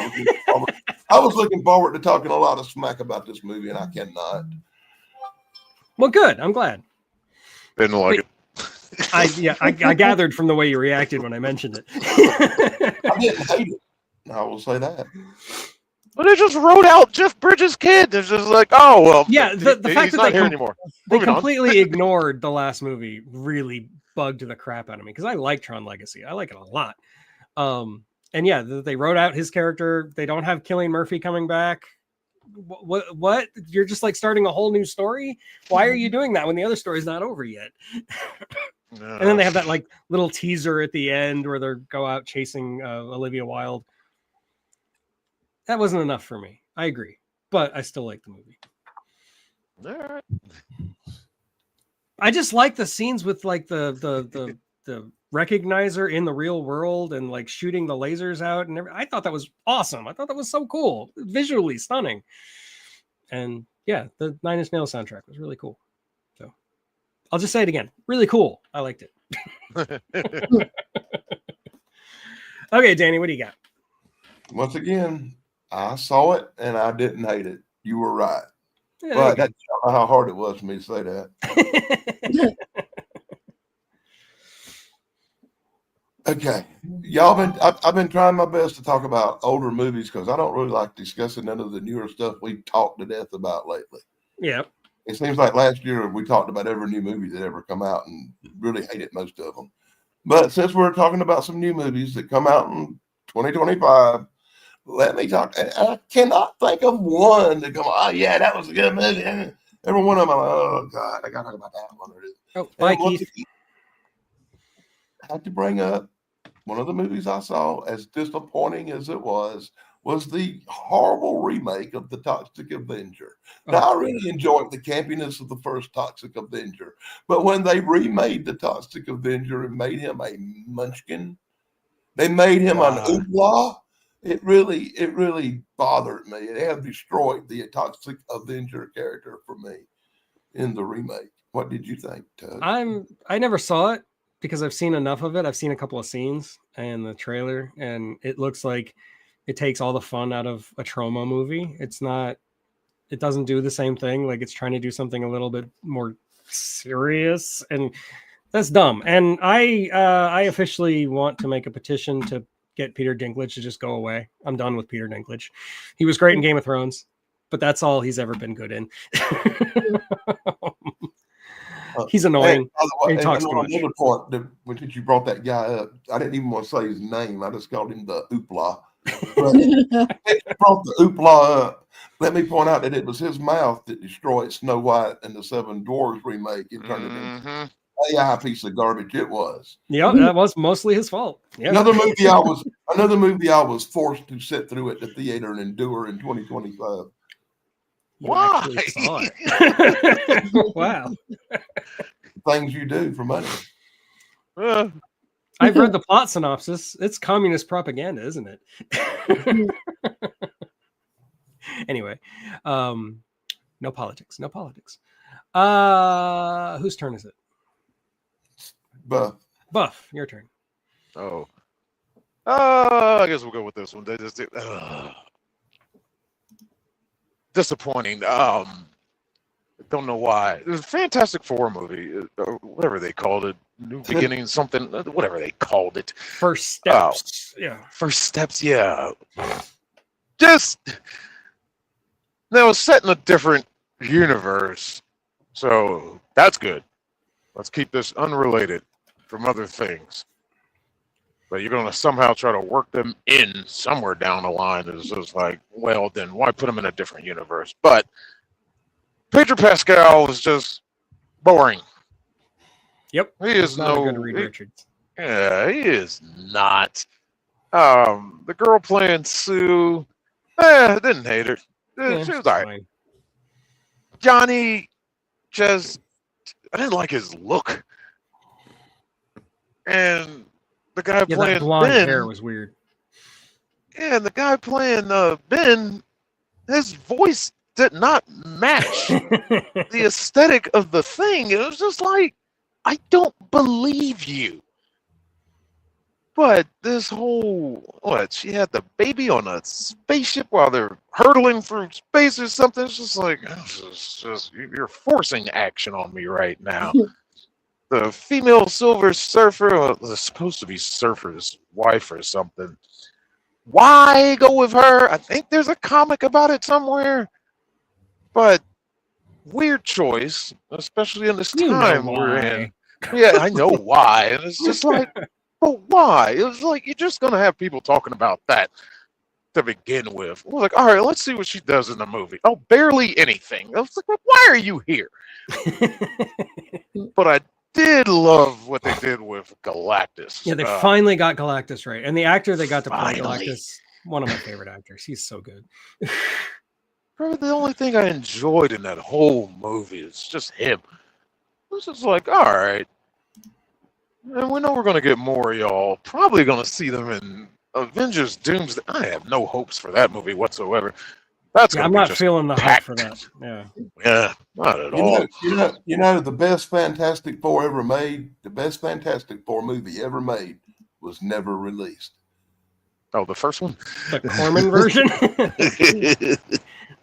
I was looking forward to talking a lot of smack about this movie, and I cannot. Well, good. I'm glad. Didn't like it. I gathered from the way you reacted when I mentioned it. I didn't hate it. I will say that. But they just wrote out Jeff Bridges' kid. It's just like, oh well. Yeah, the fact he's that not here anymore. They Moving on. completely ignored the last movie really bugged the crap out of me because I like Tron Legacy. I like it a lot. And yeah, they wrote out his character. They don't have Cillian Murphy coming back. What? You're just like starting a whole new story? Why are you doing that when the other story's not over yet? No. And then they have that like little teaser at the end where they go out chasing Olivia Wilde. That wasn't enough for me. I agree, but I still like the movie. All right. I just like the scenes with like the recognizer in the real world and like shooting the lasers out and everything. I thought that was awesome. I thought that was so cool, visually stunning. And yeah, the Nine Inch Nails soundtrack was really cool. So I'll just say it again. Really cool. I liked it. Okay, Danny, what do you got? Once again, I saw it and I didn't hate it. You were right. Yeah, But that's how hard it was for me to say that. Okay, y'all I've been trying my best to talk about older movies because I don't really like discussing none of the newer stuff we've talked to death about lately. Yeah. It seems like last year we talked about every new movie that ever come out and really hated most of them. But since we're talking about some new movies that come out in 2025, let me talk. I cannot think of one that go, oh yeah, that was a good movie. Every one of them, I'm like, oh God, I gotta talk about that one. Oh, bye, Keith. I had to bring up one of the movies I saw, as disappointing as it was the horrible remake of The Toxic Avenger. Now, I really enjoyed the campiness of the first Toxic Avenger, but when they remade The Toxic Avenger and made him a munchkin, they made him an oopla. It really bothered me. It had destroyed the Toxic Avenger character for me in the remake. What did you think, Tug? I never saw it because I've seen enough of it. I've seen a couple of scenes and the trailer, and it looks like it takes all the fun out of a trauma movie. It doesn't do the same thing. Like it's trying to do something a little bit more serious, and that's dumb. And I officially want to make a petition to get Peter Dinklage to just go away. I'm done with Peter Dinklage. He was great in Game of Thrones, but that's all he's ever been good in. He's annoying. He talks too much. Another point, when you brought that guy up, I didn't even want to say his name. I just called him the Oopla. But brought the Oopla up. Let me point out that it was his mouth that destroyed Snow White and the Seven Dwarfs remake. It turned it into. AI piece of garbage it was. Yep, that was mostly his fault. Yep. Another movie I was forced to sit through at the theater and endure in 2025. You Why? actually saw it. Wow. Things you do for money. I've read the plot synopsis. It's communist propaganda, isn't it? Anyway, no politics. No politics. Whose turn is it? But Buff, your turn. Oh. I guess we'll go with this one. Disappointing. Don't know why. It was a Fantastic Four movie, or whatever they called it. New Beginning, something, whatever they called it. First Steps. Yeah. First Steps, yeah. Just, now it's set in a different universe, so that's good. Let's keep this unrelated from other things. But you're going to somehow try to work them in somewhere down the line. It's just like, well, then why put them in a different universe? But Pedro Pascal was just boring. Yep. He is not a good Reed Richards. Yeah, he is not. The girl playing Sue, didn't hate her. She was all right. Johnny, just, I didn't like his look. And the guy playing that blonde Ben, hair was weird. Yeah, and the guy playing Ben, his voice did not match the aesthetic of the thing. It was just like, I don't believe you. But this whole, she had the baby on a spaceship while they're hurtling through space or something. It's just like, you're forcing action on me right now. The female Silver Surfer was supposed to be Surfer's wife or something. Why go with her? I think there's a comic about it somewhere. But weird choice, especially in this time we're in. Yeah, I know why. And it's just like, but why? It was like, you're just going to have people talking about that to begin with. We're like, all right, let's see what she does in the movie. Oh, barely anything. I was like, why are you here? But I did love what they did with Galactus. Yeah, they finally got Galactus right. And the actor they got to play Galactus, one of my favorite actors. He's so good. Probably the only thing I enjoyed in that whole movie is just him. It was just like, all right. And we know we're going to get more of y'all. Probably going to see them in Avengers Doomsday. I have no hopes for that movie whatsoever. That's I'm not feeling the hype for that. Yeah, not at all. You know, the best Fantastic Four ever made, the best Fantastic Four movie ever made was never released. Oh, the first one? The Corman version?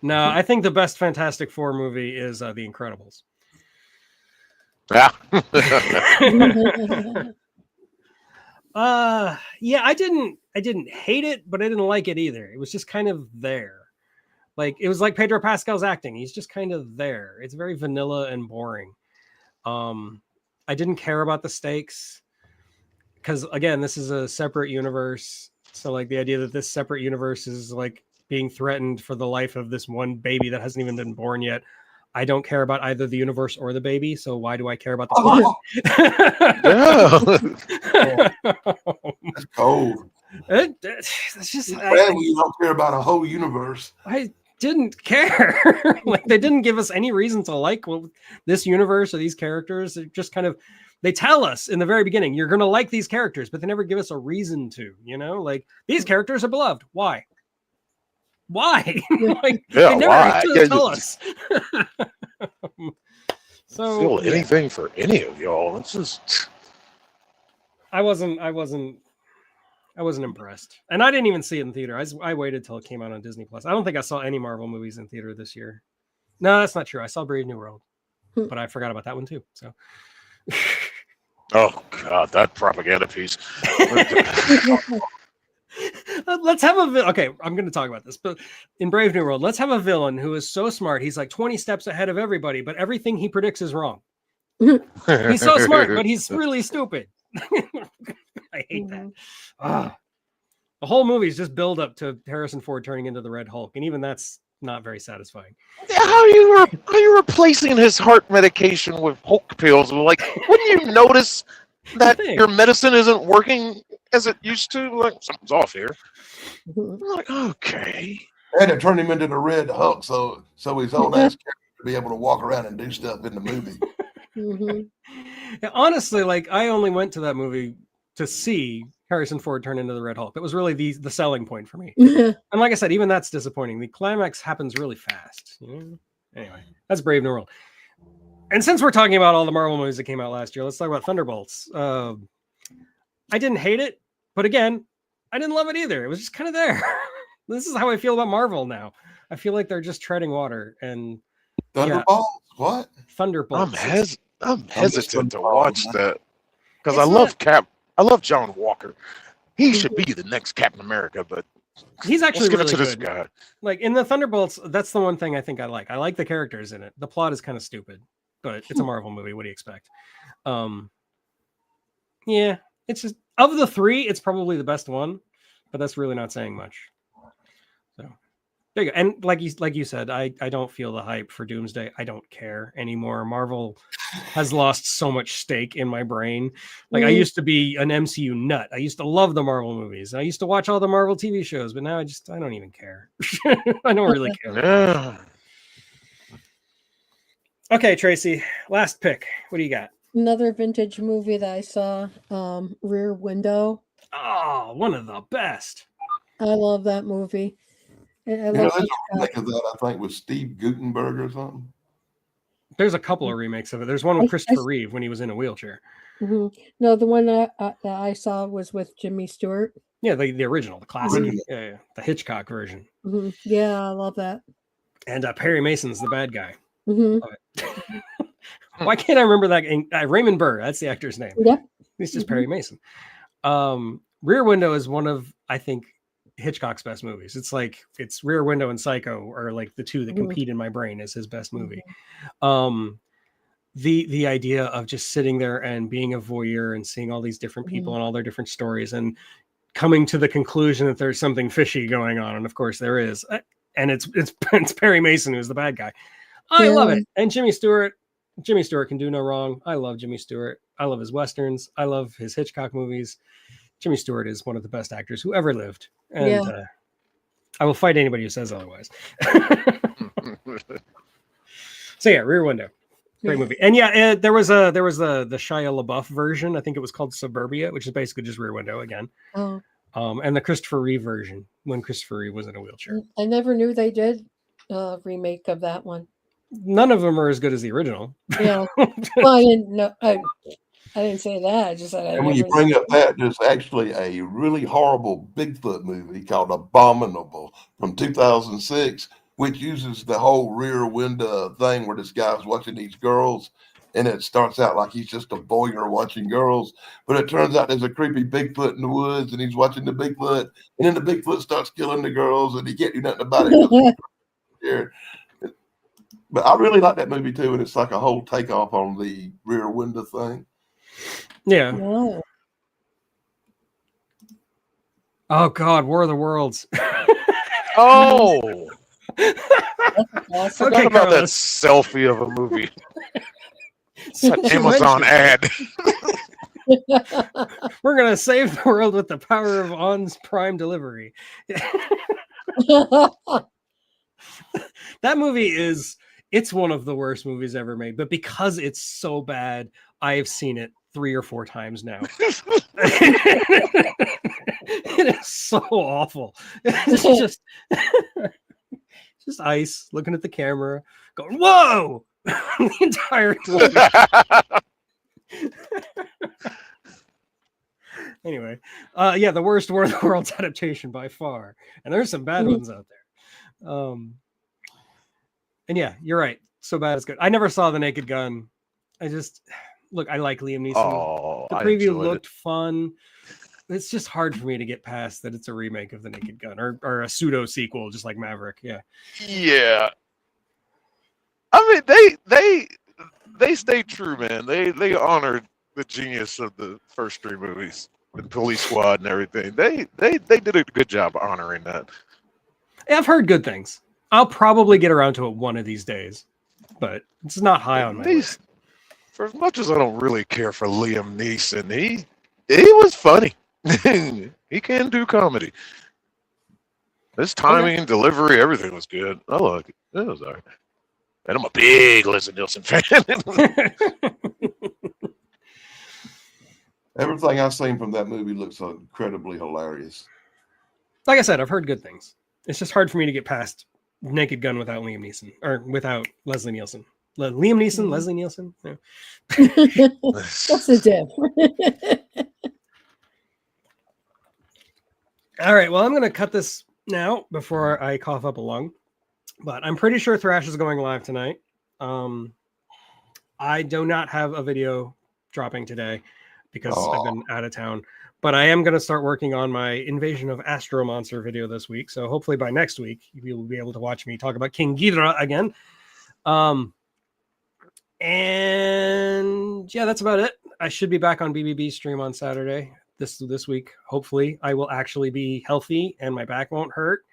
No, I think the best Fantastic Four movie is The Incredibles. Yeah. Yeah, I didn't hate it, but I didn't like it either. It was just kind of there. Like, it was like Pedro Pascal's acting. He's just kind of there. It's very vanilla and boring. I didn't care about the stakes because, again, this is a separate universe. So, like, the idea that this separate universe is like being threatened for the life of this one baby that hasn't even been born yet. I don't care about either the universe or the baby, so why do I care about the plot? That's cold. It's just you don't care about a whole universe. I didn't care. Like, they didn't give us any reason to like this universe or these characters. It just kind of, they tell us in the very beginning, you're going to like these characters, but they never give us a reason to, like, these characters are beloved. Why? Like, they never actually tell us. So feel anything for any of y'all. It's just, I wasn't impressed, and I didn't even see it in theater. I waited till it came out on Disney Plus. I don't think I saw any Marvel movies in theater this year. No, that's not true. I saw Brave New World, but I forgot about that one too. So, oh God, that propaganda piece. Let's have okay, I'm going to talk about this, but in Brave New World, let's have a villain who is so smart. He's like 20 steps ahead of everybody, but everything he predicts is wrong. He's so smart, but he's really stupid. I hate that. The whole movie is just build up to Harrison Ford turning into the Red Hulk, and even that's not very satisfying. How are you replacing his heart medication with Hulk pills? Like, wouldn't you notice that your medicine isn't working as it used to? Like, something's off here. I'm like, okay. They had to turn him into the Red Hulk so his old ass character to be able to walk around and do stuff in the movie. Yeah, honestly, like I only went to that movie to see Harrison Ford turn into the Red Hulk. That was really the selling point for me. And like I said, even that's disappointing. The climax happens really fast. You know? Anyway, that's Brave New World. And since we're talking about all the Marvel movies that came out last year, let's talk about Thunderbolts. I didn't hate it, but again, I didn't love it either. It was just kind of there. This is how I feel about Marvel now. I feel like they're just treading water. And Thunderbolts? What? Thunderbolts. I'm hesitant to watch that because I love John Walker. He should be the next Captain America, but he's actually let's give really it to this good. guy. Like in the Thunderbolts, that's the one thing I think I like. I like the characters in it. The plot is kind of stupid, but it's a Marvel movie. What do you expect? Yeah, it's just of the three, it's probably the best one, but that's really not saying much. So there you go. And like you said, I don't feel the hype for Doomsday. I don't care anymore. Marvel has lost so much stake in my brain. Like I used to be an MCU nut. I used to love the Marvel movies. I used to watch all the Marvel TV shows, but now I don't even care. I don't really care. Yeah. Okay, Tracy, last pick. What do you got? Another vintage movie that I saw, Rear Window. Oh, one of the best. I love that movie. There's a remake of that, I think, with Steve Guttenberg or something. There's a couple of remakes of it. There's one with Christopher Reeve when he was in a wheelchair. No, the one that I saw was with Jimmy Stewart. Yeah, the original, the classic. Yeah, the Hitchcock version. Yeah, I love that. And Perry Mason's the bad guy. Why can't I remember that? Raymond Burr, that's the actor's name. Yep. He's just Perry Mason. Rear Window is one of, I think, Hitchcock's best movies. It's Rear Window and Psycho are like the two that compete in my brain as his best movie. The idea of just sitting there and being a voyeur and seeing all these different people and all their different stories and coming to the conclusion that there's something fishy going on, and of course there is, and it's Perry Mason who's the bad guy. I love it. And Jimmy Stewart can do no wrong. I love Jimmy Stewart. I love his westerns. I love his Hitchcock movies. Jimmy Stewart is one of the best actors who ever lived. And I will fight anybody who says otherwise. So yeah, Rear Window. Great movie. And there was the Shia LaBeouf version. I think it was called Suburbia, which is basically just Rear Window again. And the Christopher Reeve version when Christopher Reeve was in a wheelchair. I never knew they did a remake of that one. None of them are as good as the original. Yeah. Well, I didn't know. I didn't say that. I just said. And when you bring up that, there's actually a really horrible Bigfoot movie called Abominable from 2006, which uses the whole Rear Window thing where this guy's watching these girls, and it starts out like he's just a voyeur watching girls, but it turns out there's a creepy Bigfoot in the woods, and he's watching the Bigfoot, and then the Bigfoot starts killing the girls, and he can't do nothing about it. But I really like that movie too, and it's like a whole takeoff on the Rear Window thing. Yeah. Oh God, War of the Worlds. Oh. Okay, Talk about that selfie of a movie. It's an Amazon ad. We're gonna save the world with the power of On's Prime delivery. That movie it's one of the worst movies ever made, but because it's so bad, I have seen it 3 or 4 times now. It is so awful. It's just Ice looking at the camera, going, "Whoa!" The entire movie. Anyway, the worst War of the Worlds adaptation by far, and there's some bad ones out there. And yeah, you're right. So bad it's good. I never saw The Naked Gun. I like Liam Neeson. Oh, the preview looked fun. It's just hard for me to get past that it's a remake of The Naked Gun or a pseudo sequel, just like Maverick. Yeah. Yeah. I mean, they stayed true, man. They honored the genius of the first 3 movies, the Police Squad and everything. They did a good job honoring that. I've heard good things. I'll probably get around to it one of these days, but it's not high on my list. For as much as I don't really care for Liam Neeson, he was funny. He can do comedy. His timing and delivery, everything was good. I like it. It was all right. And I'm a big Leslie Nielsen fan. Everything I've seen from that movie looks incredibly hilarious. Like I said, I've heard good things. It's just hard for me to get past Naked Gun without Liam Neeson or without Leslie Nielsen. Liam Neeson, Leslie Nielsen. Yeah. What's the diff? All right. Well, I'm going to cut this now before I cough up a lung. But I'm pretty sure Thrash is going live tonight. I do not have a video dropping today because I've been out of town. But I am going to start working on my Invasion of Astro Monster video this week. So hopefully by next week, you'll be able to watch me talk about King Ghidorah again. And yeah, that's about it. I should be back on BBB stream on Saturday this week. Hopefully I will actually be healthy and my back won't hurt.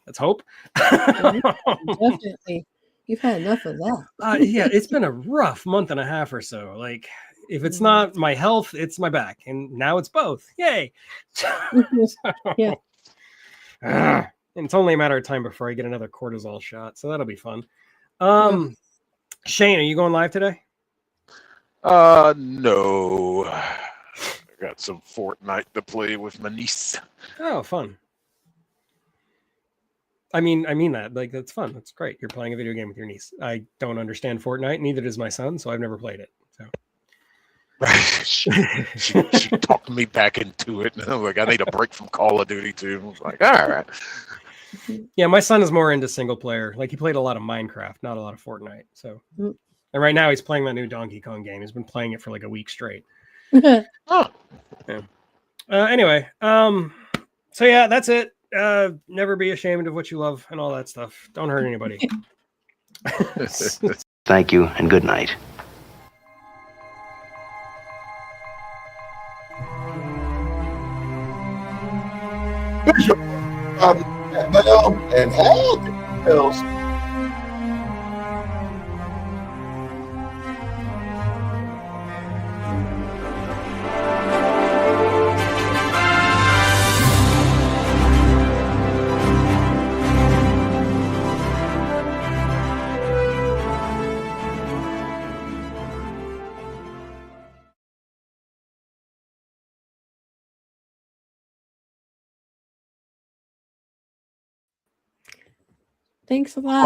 Let's hope. Definitely. You've had enough of that. Yeah, it's been a rough month and a half or so. Like, if it's not my health, it's my back. And now it's both. Yay. Yeah. And it's only a matter of time before I get another cortisol shot. So that'll be fun. Shane, are you going live today? No. I got some Fortnite to play with my niece. Oh, fun. I mean that. Like, that's fun. That's great. You're playing a video game with your niece. I don't understand Fortnite. Neither does my son, so I've never played it. So she talked me back into it. And I'm like, I need a break from Call of Duty too. I was like, all right. Yeah, my son is more into single player. Like, he played a lot of Minecraft, not a lot of Fortnite. So, and right now he's playing that new Donkey Kong game. He's been playing it for like a week straight. Oh. Yeah. Anyway, so yeah, that's it. Never be ashamed of what you love and all that stuff. Don't hurt anybody. Thank you and good night. Bishop, Bell, and all else. Thanks a lot.